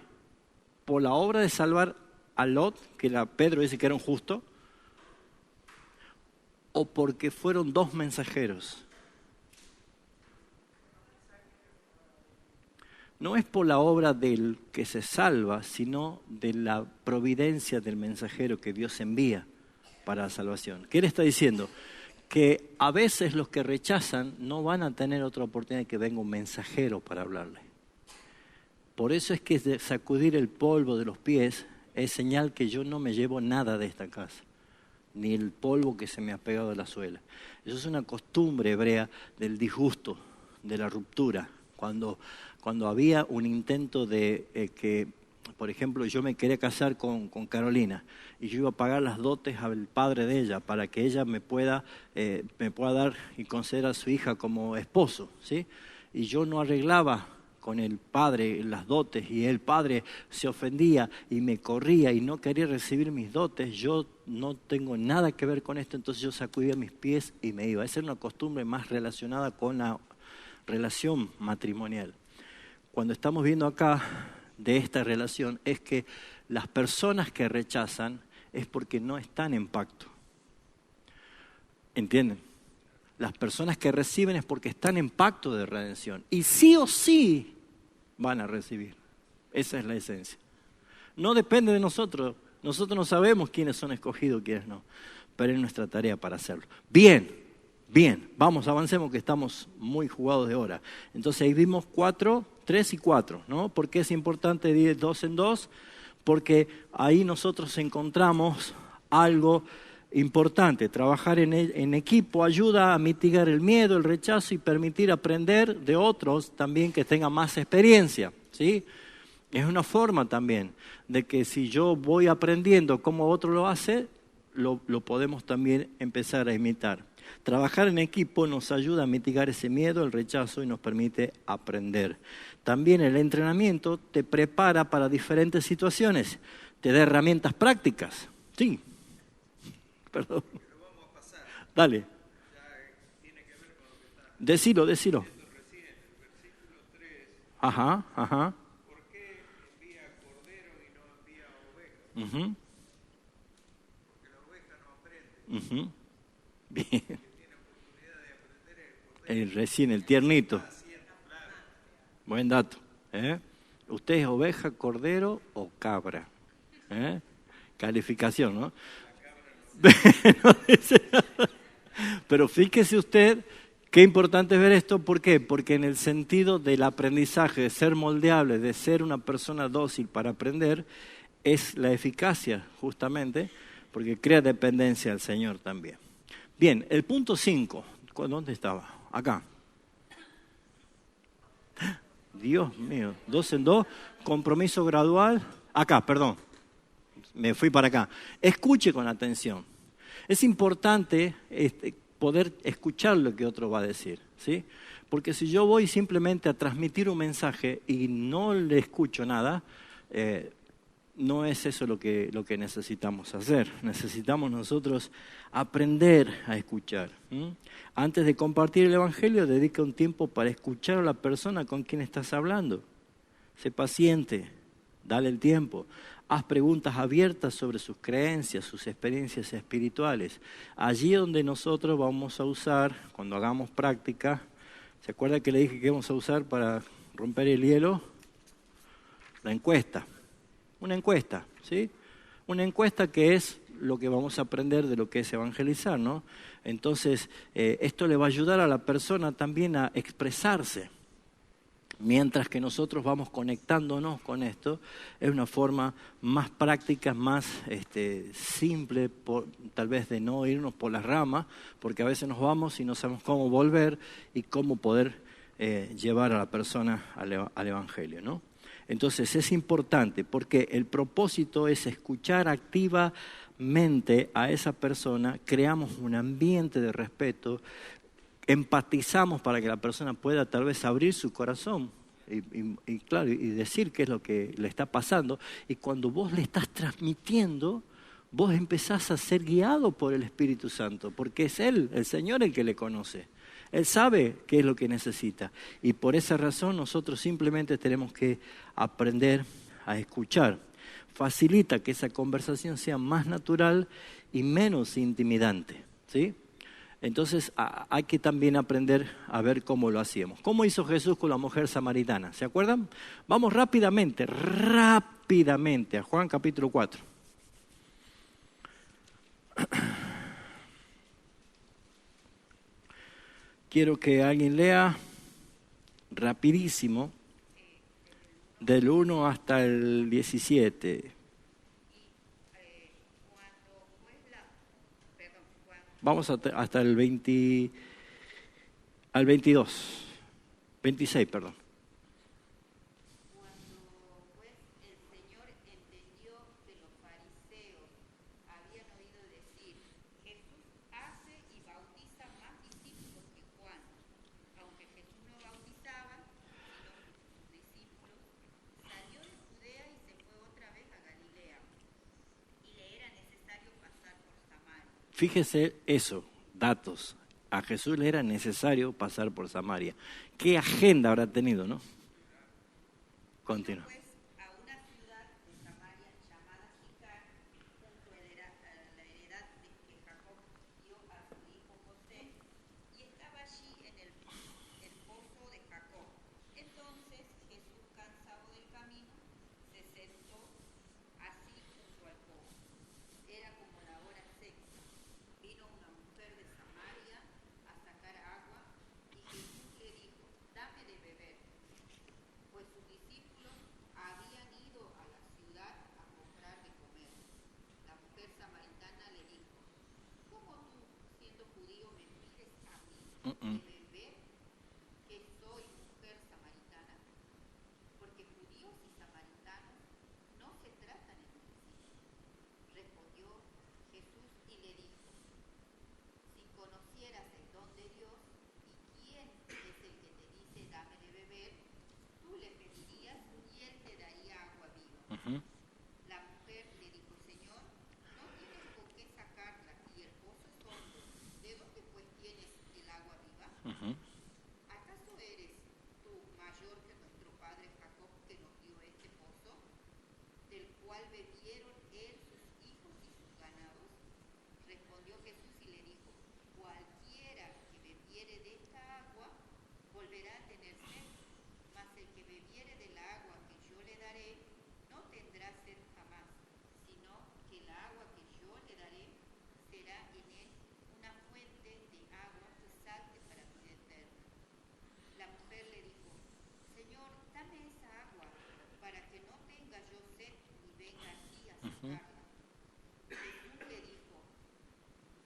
¿Por la obra de salvar a Lot, que Pedro dice que era un justo? ¿O porque fueron dos mensajeros? No es por la obra del que se salva, sino de la providencia del mensajero que Dios envía para la salvación. ¿Qué le está diciendo? Que a veces los que rechazan no van a tener otra oportunidad de que venga un mensajero para hablarle. Por eso es que sacudir el polvo de los pies es señal que yo no me llevo nada de esta casa, ni el polvo que se me ha pegado a la suela. Eso es una costumbre hebrea del disgusto, de la ruptura. Cuando había un intento de que, por ejemplo, yo me quería casar con Carolina y yo iba a pagar las dotes al padre de ella para que ella me pueda dar y considerar a su hija como esposo, ¿sí? Y yo no arreglaba con el padre las dotes y el padre se ofendía y me corría y no quería recibir mis dotes, yo no tengo nada que ver con esto, entonces yo sacudía mis pies y me iba. Esa era una costumbre más relacionada con la relación matrimonial. Cuando estamos viendo acá de esta relación es que las personas que rechazan es porque no están en pacto. ¿Entienden? Las personas que reciben es porque están en pacto de redención. Y sí o sí van a recibir. Esa es la esencia. No depende de nosotros. Nosotros no sabemos quiénes son escogidos y quiénes no. Pero es nuestra tarea para hacerlo. Bien, vamos, avancemos que estamos muy jugados de hora. Entonces ahí vimos 3 y 4, ¿no? ¿Por qué es importante ir 2 en 2? Porque ahí nosotros encontramos algo importante. Trabajar en equipo ayuda a mitigar el miedo, el rechazo y permitir aprender de otros también que tengan más experiencia, ¿sí? Es una forma también de que si yo voy aprendiendo cómo otro lo hace, lo podemos también empezar a imitar. Trabajar en equipo nos ayuda a mitigar ese miedo, el rechazo y nos permite aprender. También el entrenamiento te prepara para diferentes situaciones, te da herramientas prácticas. Sí, perdón. Dale. Decilo. Ajá. ¿Por qué envía cordero y no envía ovejas? Uh-huh. Porque la oveja no aprende. Uh-huh. Bien. El que tiene oportunidad de aprender es el cordero. Recién, el tiernito. Buen dato. ¿Usted es oveja, cordero o cabra? Calificación, ¿no? Pero fíjese usted qué importante es ver esto. ¿Por qué? Porque en el sentido del aprendizaje, de ser moldeable, de ser una persona dócil para aprender, es la eficacia justamente, porque crea dependencia al Señor también. Bien, el punto 5, ¿dónde estaba? Acá. Dios mío, 2 en 2, compromiso gradual. Acá, perdón, me fui para acá. Escuche con atención. Es importante poder escuchar lo que otro va a decir, ¿sí? Porque si yo voy simplemente a transmitir un mensaje y no le escucho nada, no es eso lo que necesitamos hacer. Necesitamos nosotros aprender a escuchar. Antes de compartir el Evangelio, dedica un tiempo para escuchar a la persona con quien estás hablando. Sé paciente, dale el tiempo. Haz preguntas abiertas sobre sus creencias, sus experiencias espirituales. Allí donde nosotros vamos a usar, cuando hagamos práctica, ¿se acuerda que le dije que vamos a usar para romper el hielo? La encuesta. una encuesta, ¿sí? Una encuesta que es lo que vamos a aprender de lo que es evangelizar, ¿no? Entonces, esto le va a ayudar a la persona también a expresarse. Mientras que nosotros vamos conectándonos con esto, es una forma más práctica, más simple, tal vez de no irnos por las ramas, porque a veces nos vamos y no sabemos cómo volver y cómo poder llevar a la persona al Evangelio, ¿no? Entonces es importante porque el propósito es escuchar activamente a esa persona, creamos un ambiente de respeto, empatizamos para que la persona pueda tal vez abrir su corazón y claro, y decir qué es lo que le está pasando. Y cuando vos le estás transmitiendo, vos empezás a ser guiado por el Espíritu Santo, porque es Él, el Señor, el que le conoce. Él sabe qué es lo que necesita. Y por esa razón nosotros simplemente tenemos que aprender a escuchar. Facilita que esa conversación sea más natural y menos intimidante, ¿sí? Entonces hay que también aprender a ver cómo lo hacíamos. ¿Cómo hizo Jesús con la mujer samaritana? ¿Se acuerdan? Vamos rápidamente a Juan capítulo 4. Quiero que alguien lea rapidísimo del 1 hasta el 17. Vamos hasta el 20, al 22, 26, perdón. Cuando pues el Señor entendió que los fariseos habían oído decir, Jesús hace y bautiza más discípulos que Juan, aunque Jesús no bautizaba, sino sus discípulos, salió de Judea y se fue otra vez a Galilea, y le era necesario pasar por Samaria. Fíjese eso, datos. A Jesús le era necesario pasar por Samaria. ¿Qué agenda habrá tenido, no? Continúa. Pues a una ciudad de Samaria llamada Sicar, junto a la heredad que Jacob dio a su hijo José, y estaba allí en el pozo de Jacob. Entonces Jesús, cansado del camino, se sentó así junto al pozo. Era como la hora sexta. Vino una mujer de Samaria a sacar agua, y Jesús le dijo, dame de beber. Pues sus discípulos habían ido a la ciudad a comprar de comer. La mujer samaritana le dijo, ¿cómo tú, siendo judío, me pides a mí de beber, que soy mujer samaritana? Porque judíos y samaritanos no se tratan entre sí. Respondió Jesús y le dijo, si conocieras el don de Dios y quién es el que te dice dame de beber, tú le pedirías y él te daría agua viva. La mujer le dijo, Señor, no tienes con qué sacarla y el pozo es hondo. ¿De dónde pues tienes el agua viva? ¿Acaso eres tú mayor que nuestro padre Jacob, que nos dio este pozo, del cual bebieron él, sus hijos y sus ganados? Respondió Jesús y le dijo, cualquiera que bebiere de esta agua volverá a tener sed, mas el que bebiere del agua que yo le daré no tendrá sed jamás, sino que el agua que yo le daré será en él una fuente de agua que salte para vida eterna. La mujer le dijo, Señor, dame esa agua para que no tenga yo sed ni venga aquí a sacarla. Jesús le dijo,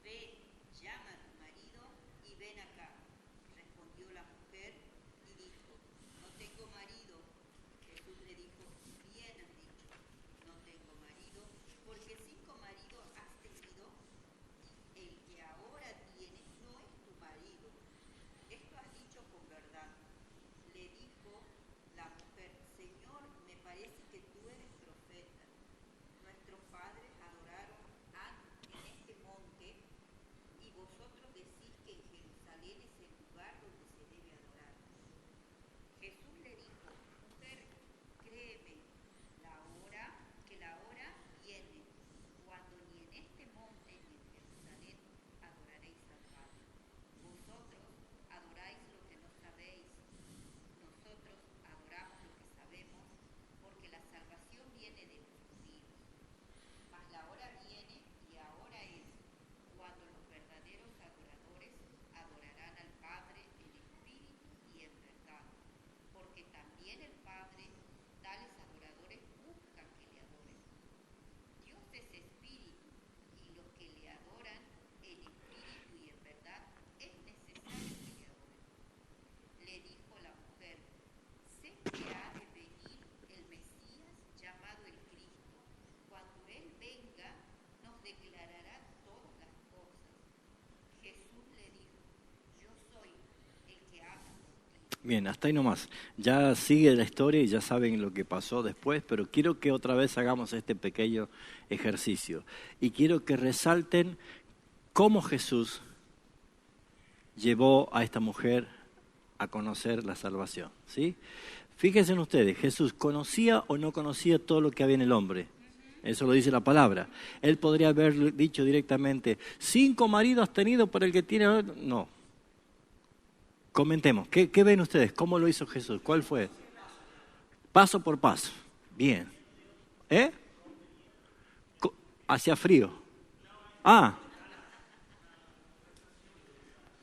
ve, llama a tu marido y ven acá. Respondió la mujer y dijo, no tengo marido. Jesús le dijo, bien has dicho, no tengo marido, porque 5 maridos has tenido y el que ahora tienes no es tu marido. Esto has dicho con verdad. Le dijo la mujer, Señor, me parece que tú eres profeta. Nuestros padres adoraron en este monte y vosotros decís que en Jerusalén es el lugar donde se debe adorar. Jesús le dijo, mujer, créeme, que la hora viene cuando ni en este monte ni en Jerusalén adoraréis al Padre. Vosotros adoráis lo que no sabéis, nosotros adoramos lo que sabemos, porque la salvación viene de los Bien, hasta ahí nomás. Ya sigue la historia y ya saben lo que pasó después, pero quiero que otra vez hagamos este pequeño ejercicio. Y quiero que resalten cómo Jesús llevó a esta mujer a conocer la salvación, ¿sí? Fíjense en ustedes, Jesús conocía o no conocía todo lo que había en el hombre. Eso lo dice la palabra. Él podría haber dicho directamente, 5 maridos has tenido por el que tiene... No. Comentemos, ¿qué ven ustedes? ¿Cómo lo hizo Jesús? ¿Cuál fue? Paso por paso. Bien. Hacía frío.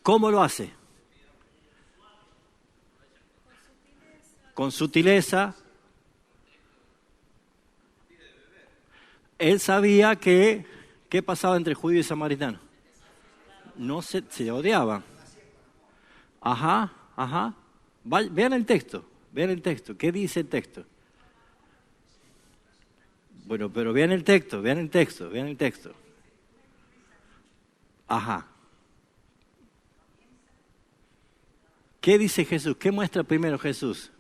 ¿Cómo lo hace? Con sutileza. Él sabía ¿qué pasaba entre judío y samaritano? No se odiaban. Ajá. Vean el texto. ¿Qué dice el texto? Bueno, pero vean el texto. Ajá. ¿Qué dice Jesús? ¿Qué muestra primero Jesús?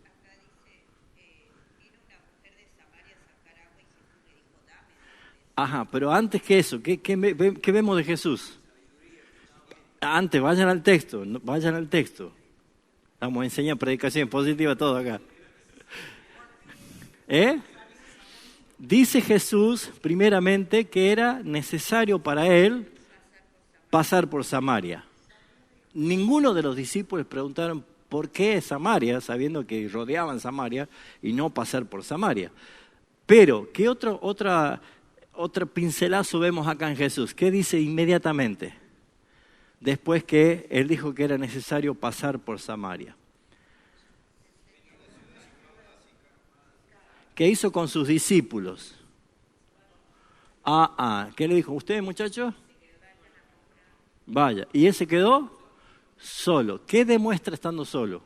Ajá, pero antes que eso, ¿qué vemos de Jesús? Antes, vayan al texto. Vamos a enseñar predicación positiva todo acá. Dice Jesús, primeramente, que era necesario para él pasar por Samaria. Ninguno de los discípulos preguntaron por qué Samaria, sabiendo que rodeaban Samaria, y no pasar por Samaria. Pero, ¿qué otro pincelazo vemos acá en Jesús? ¿Qué dice inmediatamente? Después que él dijo que era necesario pasar por Samaria. ¿Qué hizo con sus discípulos? ¿Qué le dijo? ¿Ustedes, muchachos? Vaya. ¿Y él se quedó? Solo. ¿Qué demuestra estando solo?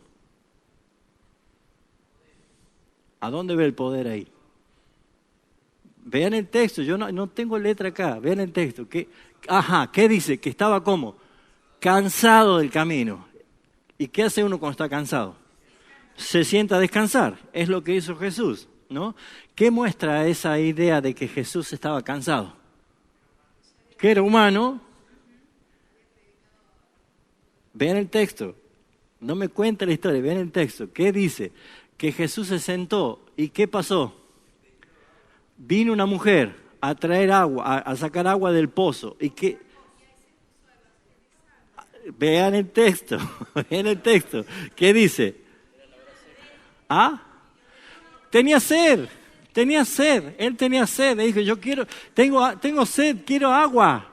¿A dónde ve el poder ahí? Vean el texto. Yo no tengo letra acá. Vean el texto. ¿Qué dice? Que estaba ¿cómo? Cansado del camino. ¿Y qué hace uno cuando está cansado? Se sienta a descansar. Es lo que hizo Jesús, ¿no? ¿Qué muestra esa idea de que Jesús estaba cansado? Que era humano. Vean el texto. No me cuente la historia, vean el texto. ¿Qué dice? Que Jesús se sentó. ¿Y qué pasó? Vino una mujer a traer agua, a sacar agua del pozo. ¿Y qué? Vean el texto. ¿Qué dice? Tenía sed. Él tenía sed. Le dijo, tengo sed, quiero agua.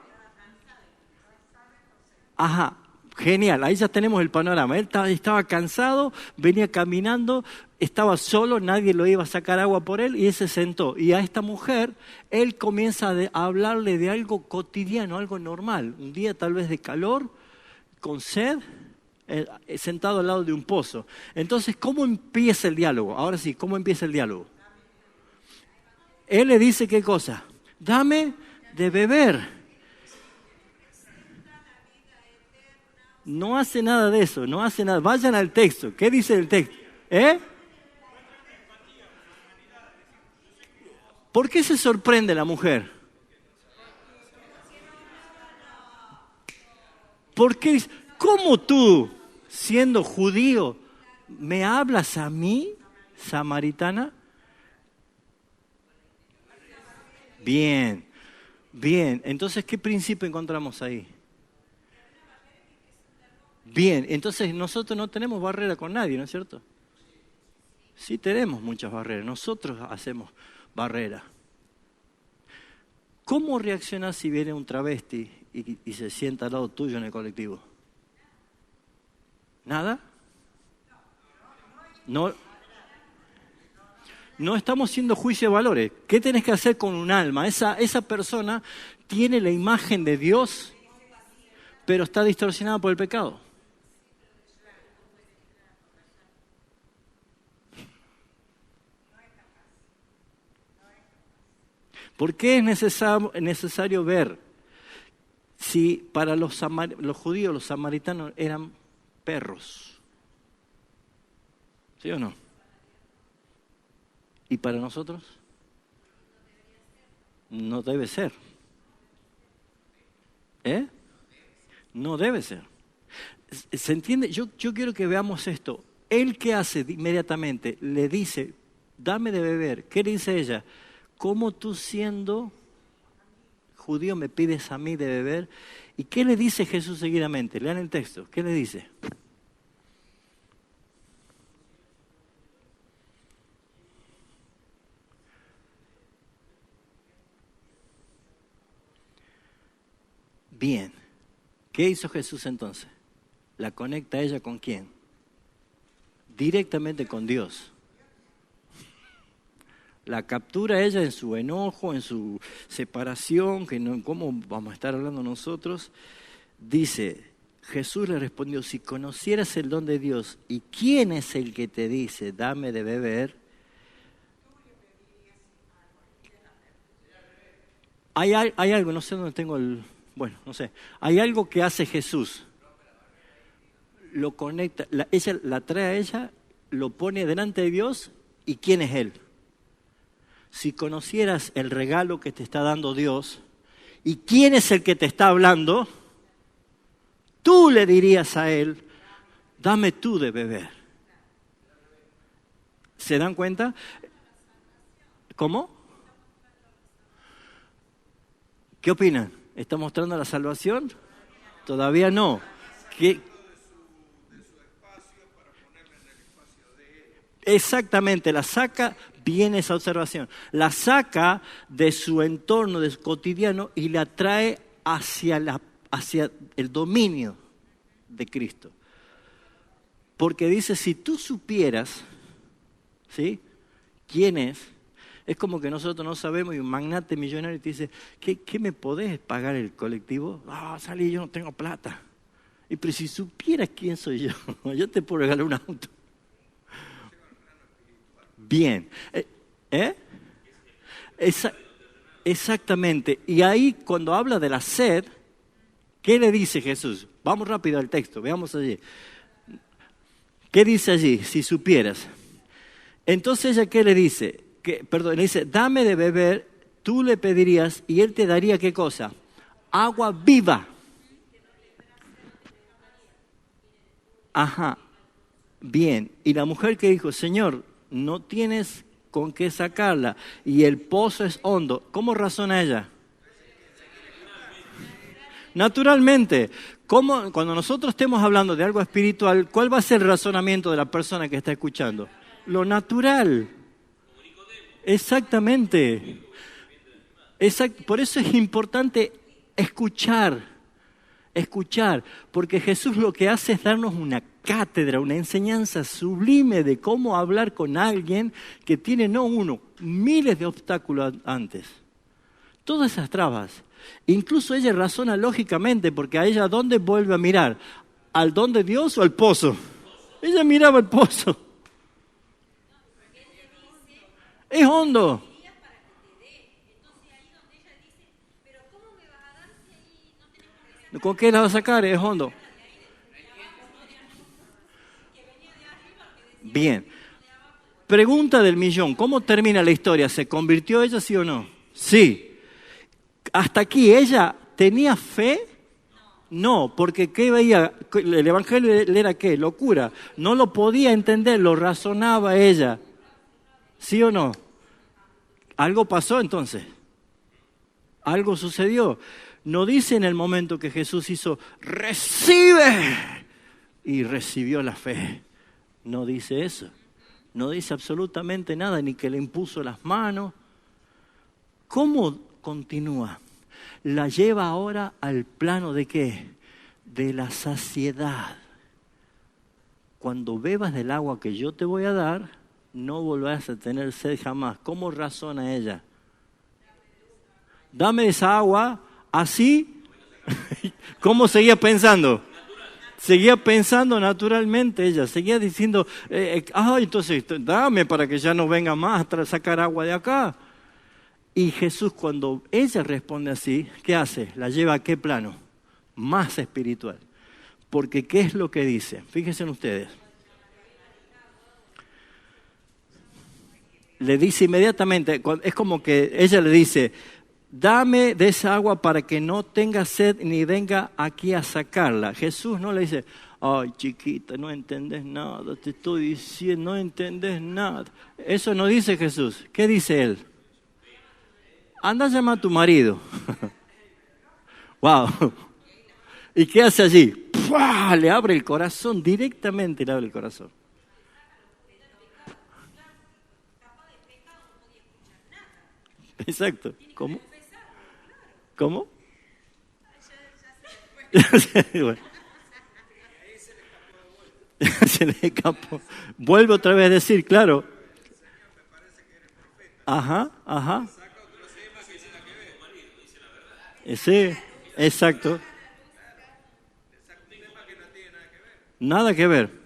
Genial, ahí ya tenemos el panorama. Él estaba cansado, venía caminando, estaba solo, nadie lo iba a sacar agua por él y él se sentó. Y a esta mujer, él comienza a hablarle de algo cotidiano, algo normal. Un día tal vez de calor, con sed, sentado al lado de un pozo. Entonces, ¿cómo empieza el diálogo? Ahora sí, ¿cómo empieza el diálogo? Él le dice, ¿qué cosa? Dame de beber. No hace nada de eso, no hace nada. Vayan al texto. ¿Qué dice el texto? ¿Por qué se sorprende la mujer? ¿Por qué? ¿Cómo tú, siendo judío, me hablas a mí, samaritana? Bien. Entonces, ¿qué principio encontramos ahí? Bien, entonces nosotros no tenemos barrera con nadie, ¿no es cierto? Sí tenemos muchas barreras, nosotros hacemos barreras. ¿Cómo reaccionás si viene un travesti y se sienta al lado tuyo en el colectivo? ¿Nada? No estamos haciendo juicio de valores. ¿Qué tenés que hacer con un alma? Esa persona tiene la imagen de Dios, pero está distorsionada por el pecado. ¿Por qué es necesario ver si para los judíos los samaritanos eran perros? ¿Sí o no? ¿Y para nosotros? No debe ser. ¿Eh? No debe ser. ¿Se entiende? Yo quiero que veamos esto. Él, ¿qué hace inmediatamente? Le dice, dame de beber. ¿Qué le dice ella? ¿Cómo tú siendo judío me pides a mí de beber? ¿Y qué le dice Jesús seguidamente? Lean el texto. ¿Qué le dice? Bien. ¿Qué hizo Jesús entonces? La conecta a ella ¿con quién? Directamente con Dios. La captura a ella en su enojo, en su separación, que no, ¿cómo vamos a estar hablando nosotros? Dice, Jesús le respondió, si conocieras el don de Dios y quién es el que te dice, dame de beber, hay algo, no sé dónde tengo no sé, hay algo que hace Jesús. Lo conecta, ella la trae a ella, lo pone delante de Dios y ¿quién es Él? Si conocieras el regalo que te está dando Dios y quién es el que te está hablando, tú le dirías a Él, dame tú de beber. ¿Se dan cuenta? ¿Cómo? ¿Qué opinan? ¿Está mostrando la salvación? Todavía no. ¿Qué? Exactamente, la saca, viene esa observación, la saca de su entorno, de su cotidiano y la trae hacia el dominio de Cristo. Porque dice, si tú supieras, ¿sí? ¿Quién es? Es como que nosotros no sabemos y un magnate millonario te dice, ¿qué me podés pagar el colectivo? Salí, yo no tengo plata. Y pero si supieras quién soy yo te puedo regalar un auto. Bien. Exactamente. Y ahí cuando habla de la sed, ¿qué le dice Jesús? Vamos rápido al texto, veamos allí. ¿Qué dice allí? Si supieras. Entonces ella, ¿qué le dice? Le dice, dame de beber, tú le pedirías y él te daría ¿qué cosa? Agua viva. Ajá. Bien. Y la mujer que dijo, Señor, no tienes con qué sacarla y el pozo es hondo. ¿Cómo razona ella? Naturalmente. Cuando nosotros estemos hablando de algo espiritual, ¿cuál va a ser el razonamiento de la persona que está escuchando? Lo natural. Exactamente. Por eso es importante escuchar, porque Jesús lo que hace es darnos una cátedra, una enseñanza sublime de cómo hablar con alguien que tiene no uno, miles de obstáculos antes. Todas esas trabas. Incluso ella razona lógicamente, porque a ella ¿dónde vuelve a mirar? ¿Al don de Dios o al pozo? Ella miraba el pozo. Es hondo. ¿Con qué la va a sacar? Es hondo. Bien. Pregunta del millón. ¿Cómo termina la historia? ¿Se convirtió ella, sí o no? Sí. Hasta aquí, ¿ella tenía fe? No, porque ¿qué veía? El evangelio era ¿qué? Locura. No lo podía entender, lo razonaba ella. ¿Sí o no? Algo pasó entonces. Algo sucedió. No dice en el momento que Jesús hizo, recibe, y recibió la fe. No dice eso. No dice absolutamente nada, ni que le impuso las manos. ¿Cómo continúa? La lleva ahora al plano de ¿qué? De la saciedad. Cuando bebas del agua que yo te voy a dar, no volverás a tener sed jamás. ¿Cómo razona ella? Dame esa agua, así. ¿Cómo seguía pensando? Seguía pensando naturalmente ella, seguía diciendo, entonces dame para que ya no venga más a sacar agua de acá. Y Jesús, cuando ella responde así, ¿qué hace? La lleva a ¿qué plano? Más espiritual. Porque ¿qué es lo que dice? Fíjense ustedes. le dice inmediatamente, es como que ella le dice, dame de esa agua para que no tenga sed ni venga aquí a sacarla. Jesús no le dice, ay chiquita, no entendés nada, te estoy diciendo, no entendés nada. Eso no dice Jesús. ¿Qué dice él? Anda a llamar a tu marido. Wow. ¿Y qué hace allí? ¡Pua! Le abre el corazón, directamente le abre el corazón. Exacto. ¿Cómo? ¿Cómo? Bueno. Se le escapó. Vuelve otra vez a decir, claro. Ajá, ajá. Sí, exacto. Nada que ver.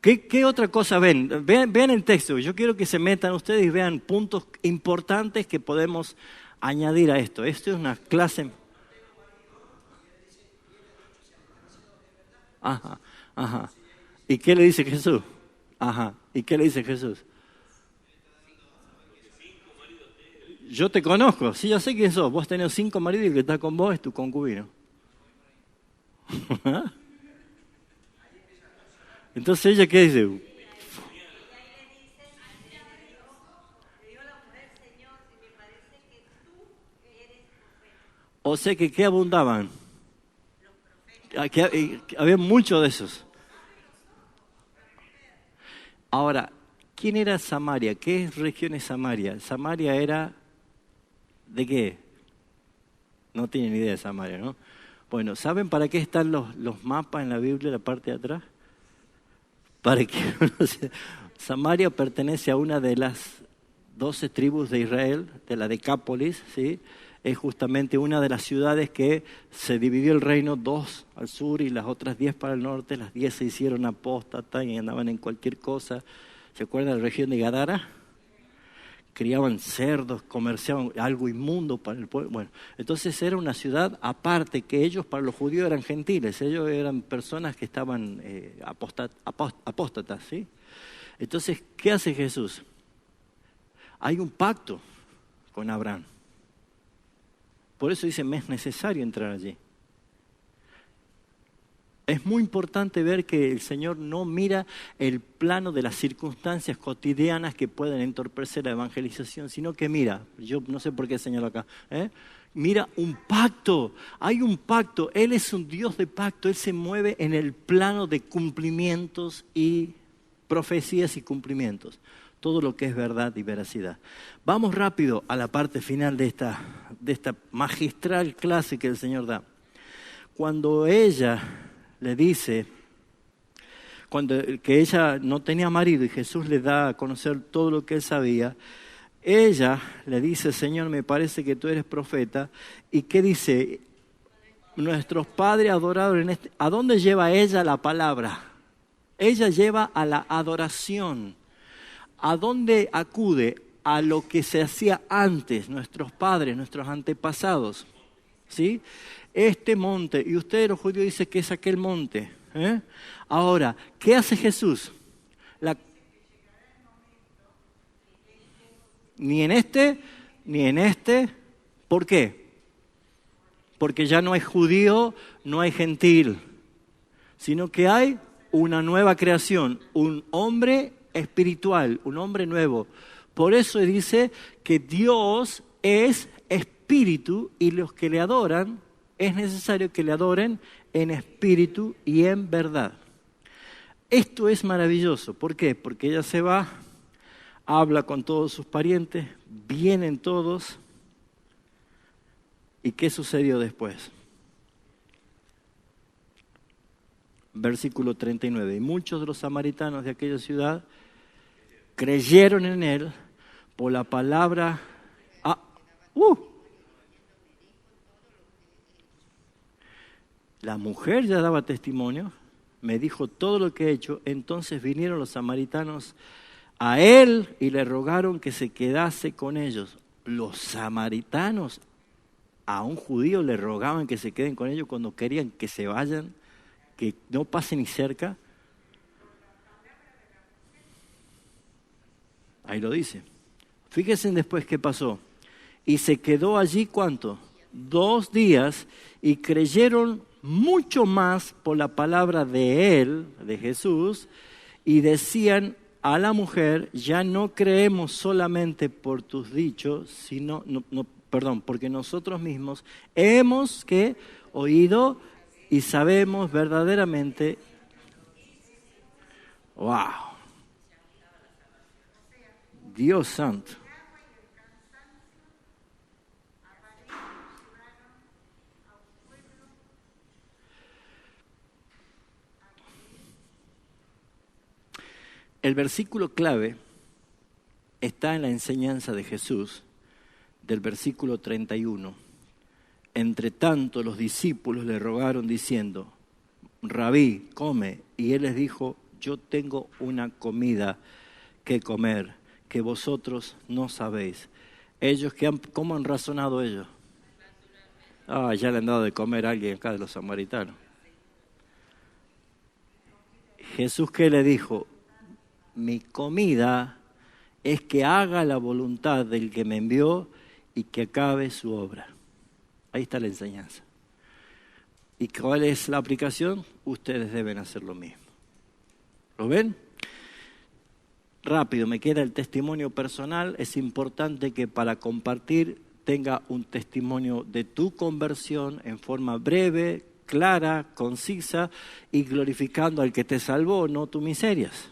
¿Qué otra cosa ven? Vean el texto. Yo quiero que se metan ustedes y vean puntos importantes que podemos añadir a esto. Esto es una clase. Ajá, ajá. ¿Y qué le dice Jesús? Ajá. ¿Y qué le dice Jesús? Yo te conozco, sí, yo sé quién sos. Vos tenés 5 maridos y el que está con vos es tu concubino. Entonces ella, ¿qué dice? O sea que ¿qué abundaban? Había muchos de esos. Ahora, ¿quién era Samaria? ¿Qué región es Samaria? Samaria era, ¿de qué? No tienen idea de Samaria, ¿no? Bueno, ¿saben para qué están los mapas en la Biblia, en la parte de atrás? Para que Samaria pertenece a una de las 12 tribus de Israel, de la Decápolis, ¿sí? Es justamente una de las ciudades que se dividió el reino, 2 al sur y las otras 10 para el norte. Las 10 se hicieron apóstatas y andaban en cualquier cosa. ¿Se acuerdan de la región de Gadara? Criaban cerdos, comerciaban algo inmundo para el pueblo. Bueno, entonces era una ciudad aparte, que ellos para los judíos eran gentiles, ellos eran personas que estaban apóstatas, ¿sí? Entonces, ¿qué hace Jesús? Hay un pacto con Abraham. Por eso dice, me es necesario entrar allí. Es muy importante ver que el Señor no mira el plano de las circunstancias cotidianas que pueden entorpecer la evangelización, sino que mira, yo no sé por qué señalo acá, mira un pacto, hay un pacto, Él es un Dios de pacto, Él se mueve en el plano de cumplimientos y profecías y cumplimientos, todo lo que es verdad y veracidad. Vamos rápido a la parte final de esta magistral clase que el Señor da. Cuando ella le dice, que ella no tenía marido y Jesús le da a conocer todo lo que él sabía, ella le dice, Señor, me parece que tú eres profeta. ¿Y qué dice? Nuestros padres adoraron en este. ¿A dónde lleva ella la palabra? Ella lleva a la adoración. ¿A dónde acude? A lo que se hacía antes, nuestros padres, nuestros antepasados, ¿sí? Este monte, y ustedes los judíos dicen que es aquel monte. Ahora, ¿qué hace Jesús? Ni en este. ¿Por qué? Porque ya no hay judío, no hay gentil, sino que hay una nueva creación, un hombre espiritual, un hombre nuevo. Por eso dice que Dios es espíritu y los que le adoran, es necesario que le adoren en espíritu y en verdad. Esto es maravilloso. ¿Por qué? Porque ella se va, habla con todos sus parientes, vienen todos. ¿Y qué sucedió después? Versículo 39. Y muchos de los samaritanos de aquella ciudad creyeron en él por la palabra. La mujer ya daba testimonio, me dijo todo lo que he hecho. Entonces vinieron los samaritanos a él y le rogaron que se quedase con ellos. Los samaritanos a un judío le rogaban que se queden con ellos cuando querían que se vayan, que no pasen ni cerca. Ahí lo dice. Fíjense después qué pasó. Y se quedó allí, ¿cuánto? 2 días, y creyeron mucho más por la palabra de él, de Jesús, y decían a la mujer, ya no creemos solamente por tus dichos, sino, porque nosotros mismos hemos que oído y sabemos verdaderamente. ¡Wow! Dios santo. El versículo clave está en la enseñanza de Jesús, del versículo 31. Entre tanto los discípulos le rogaron diciendo, Rabí, come. Y él les dijo, yo tengo una comida que comer, que vosotros no sabéis. Ellos, ¿cómo han razonado ellos? Ya le han dado de comer a alguien acá de los samaritanos. Jesús, ¿qué le dijo? Mi comida es que haga la voluntad del que me envió y que acabe su obra. Ahí está la enseñanza. ¿Y cuál es la aplicación? Ustedes deben hacer lo mismo. ¿Lo ven? Rápido, me queda el testimonio personal. Es importante que para compartir tenga un testimonio de tu conversión en forma breve, clara, concisa y glorificando al que te salvó, no tus miserias.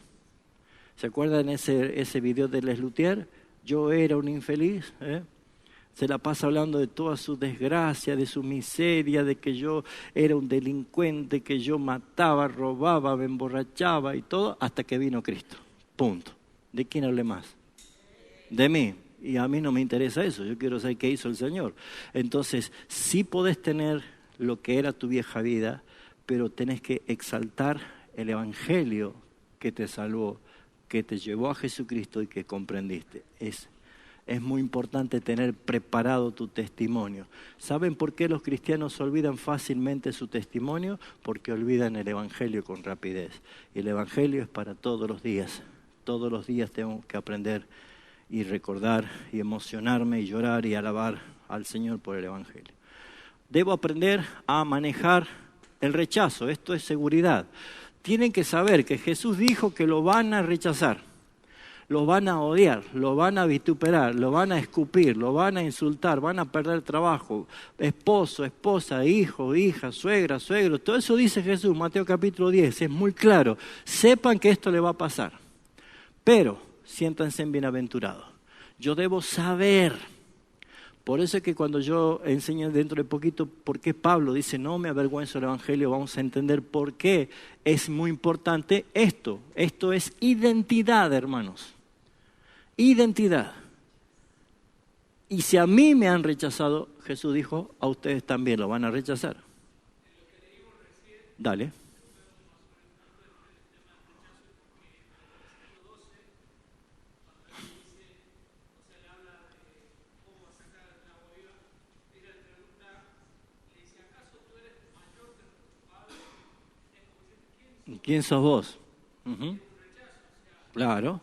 ¿Se acuerdan ese video de Les Luthiers? Yo era un infeliz, Se la pasa hablando de toda su desgracia, de su miseria, de que yo era un delincuente, que yo mataba, robaba, me emborrachaba y todo, hasta que vino Cristo. Punto. ¿De quién hablé más? De mí. Y a mí no me interesa eso, yo quiero saber qué hizo el Señor. Entonces, sí podés tener lo que era tu vieja vida, pero tenés que exaltar el Evangelio que te salvó, que te llevó a Jesucristo y que comprendiste. Es muy importante tener preparado tu testimonio. ¿Saben por qué los cristianos olvidan fácilmente su testimonio? Porque olvidan el Evangelio con rapidez. Y el Evangelio es para todos los días. Todos los días tengo que aprender y recordar y emocionarme y llorar y alabar al Señor por el Evangelio. Debo aprender a manejar el rechazo. Esto es seguridad. Tienen que saber que Jesús dijo que lo van a rechazar, lo van a odiar, lo van a vituperar, lo van a escupir, lo van a insultar, van a perder trabajo, esposo, esposa, hijo, hija, suegra, suegro, todo eso dice Jesús, Mateo capítulo 10, es muy claro. Sepan que esto le va a pasar, pero siéntanse bienaventurados. Yo debo saber. Por eso es que cuando yo enseño dentro de poquito por qué Pablo dice no me avergüenzo del Evangelio, vamos a entender por qué es muy importante esto. Esto es identidad, hermanos. Identidad. Y si a mí me han rechazado, Jesús dijo, a ustedes también lo van a rechazar. Dale. ¿Quién sos vos? Claro.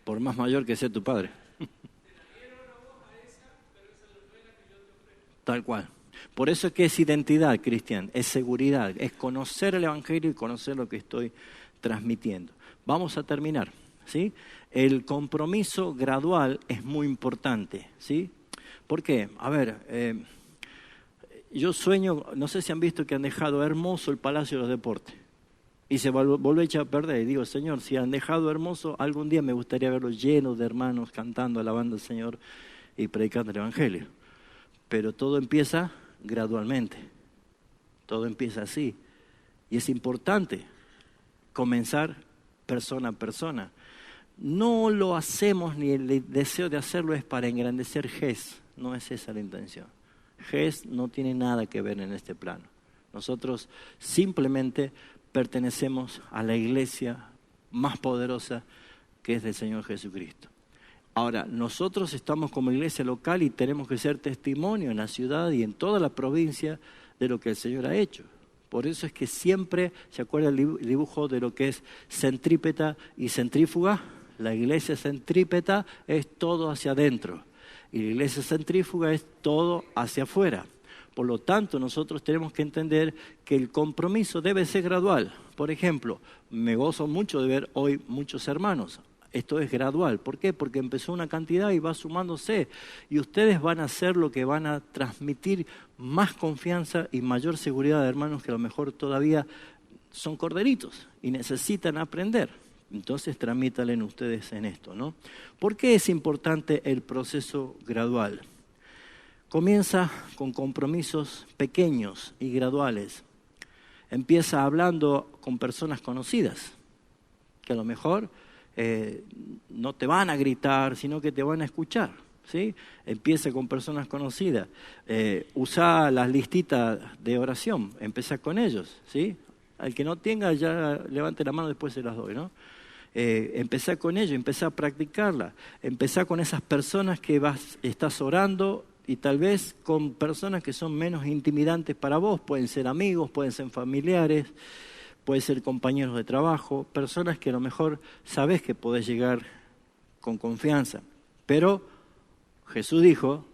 Por más mayor que sea tu padre. Tal cual. Por eso es que es identidad, Cristian, es seguridad, es conocer el Evangelio y conocer lo que estoy transmitiendo. Vamos a terminar, ¿sí? El compromiso gradual es muy importante, ¿sí? ¿Por qué? A ver, yo sueño, no sé si han visto que han dejado hermoso el Palacio de los Deportes y se volvió a echar a perder. Y digo, Señor, si han dejado hermoso, algún día me gustaría verlo lleno de hermanos cantando, alabando al Señor y predicando el Evangelio. Pero todo empieza gradualmente, todo empieza así. Y es importante comenzar persona a persona. No lo hacemos ni el deseo de hacerlo es para engrandecer GES, no es esa la intención. GES no tiene nada que ver en este plano. Nosotros simplemente pertenecemos a la iglesia más poderosa que es del Señor Jesucristo. Ahora, nosotros estamos como iglesia local y tenemos que ser testimonio en la ciudad y en toda la provincia de lo que el Señor ha hecho. Por eso es que siempre, ¿se acuerda el dibujo de lo que es centrípeta y centrífuga? La iglesia centrípeta es todo hacia adentro y la iglesia centrífuga es todo hacia afuera. Por lo tanto, nosotros tenemos que entender que el compromiso debe ser gradual. Por ejemplo, me gozo mucho de ver hoy muchos hermanos. Esto es gradual. ¿Por qué? Porque empezó una cantidad y va sumándose. Y ustedes van a hacer lo que van a transmitir más confianza y mayor seguridad de hermanos que a lo mejor todavía son corderitos y necesitan aprender. Entonces transmítanle ustedes en esto, ¿no? ¿Por qué es importante el proceso gradual? Comienza con compromisos pequeños y graduales. Empieza hablando con personas conocidas, que a lo mejor no te van a gritar, sino que te van a escuchar, ¿sí? Empieza con personas conocidas. Usa las listitas de oración, empieza con ellos, ¿sí? Al que no tenga, ya levante la mano, después se las doy, ¿no? Empezá con ellos, empezá a practicarla. Empezá con esas personas que estás orando y tal vez con personas que son menos intimidantes para vos. Pueden ser amigos, pueden ser familiares, pueden ser compañeros de trabajo, personas que a lo mejor sabés que podés llegar con confianza. Pero Jesús dijo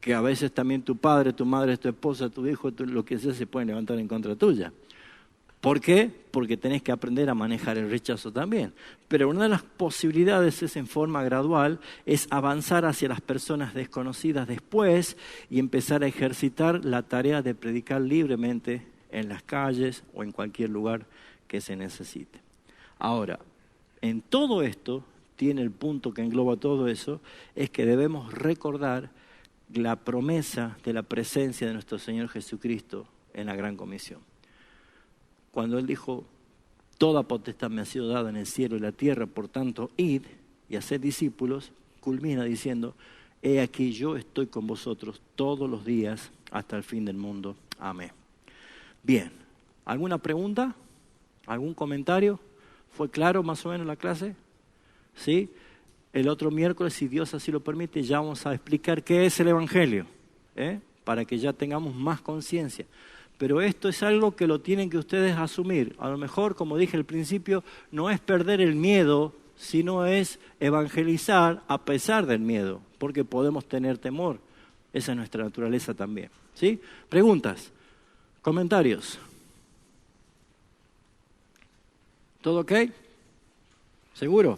que a veces también tu padre, tu madre, tu esposa, tu hijo, lo que sea, se pueden levantar en contra tuya. ¿Por qué? Porque tenés que aprender a manejar el rechazo también. Pero una de las posibilidades es en forma gradual, es avanzar hacia las personas desconocidas después y empezar a ejercitar la tarea de predicar libremente en las calles o en cualquier lugar que se necesite. Ahora, en todo esto, tiene el punto que engloba todo eso, es que debemos recordar la promesa de la presencia de nuestro Señor Jesucristo en la Gran Comisión. Cuando Él dijo, toda potestad me ha sido dada en el cielo y la tierra, por tanto, id y haced discípulos, culmina diciendo, he aquí yo estoy con vosotros todos los días hasta el fin del mundo. Amén. Bien, ¿alguna pregunta? ¿Algún comentario? ¿Fue claro más o menos la clase? ¿Sí? El otro miércoles, si Dios así lo permite, ya vamos a explicar qué es el Evangelio, para que ya tengamos más conciencia. Pero esto es algo que lo tienen que ustedes asumir. A lo mejor, como dije al principio, no es perder el miedo, sino es evangelizar a pesar del miedo, porque podemos tener temor. Esa es nuestra naturaleza también. ¿Sí? Preguntas, comentarios. ¿Todo ok? ¿Seguro?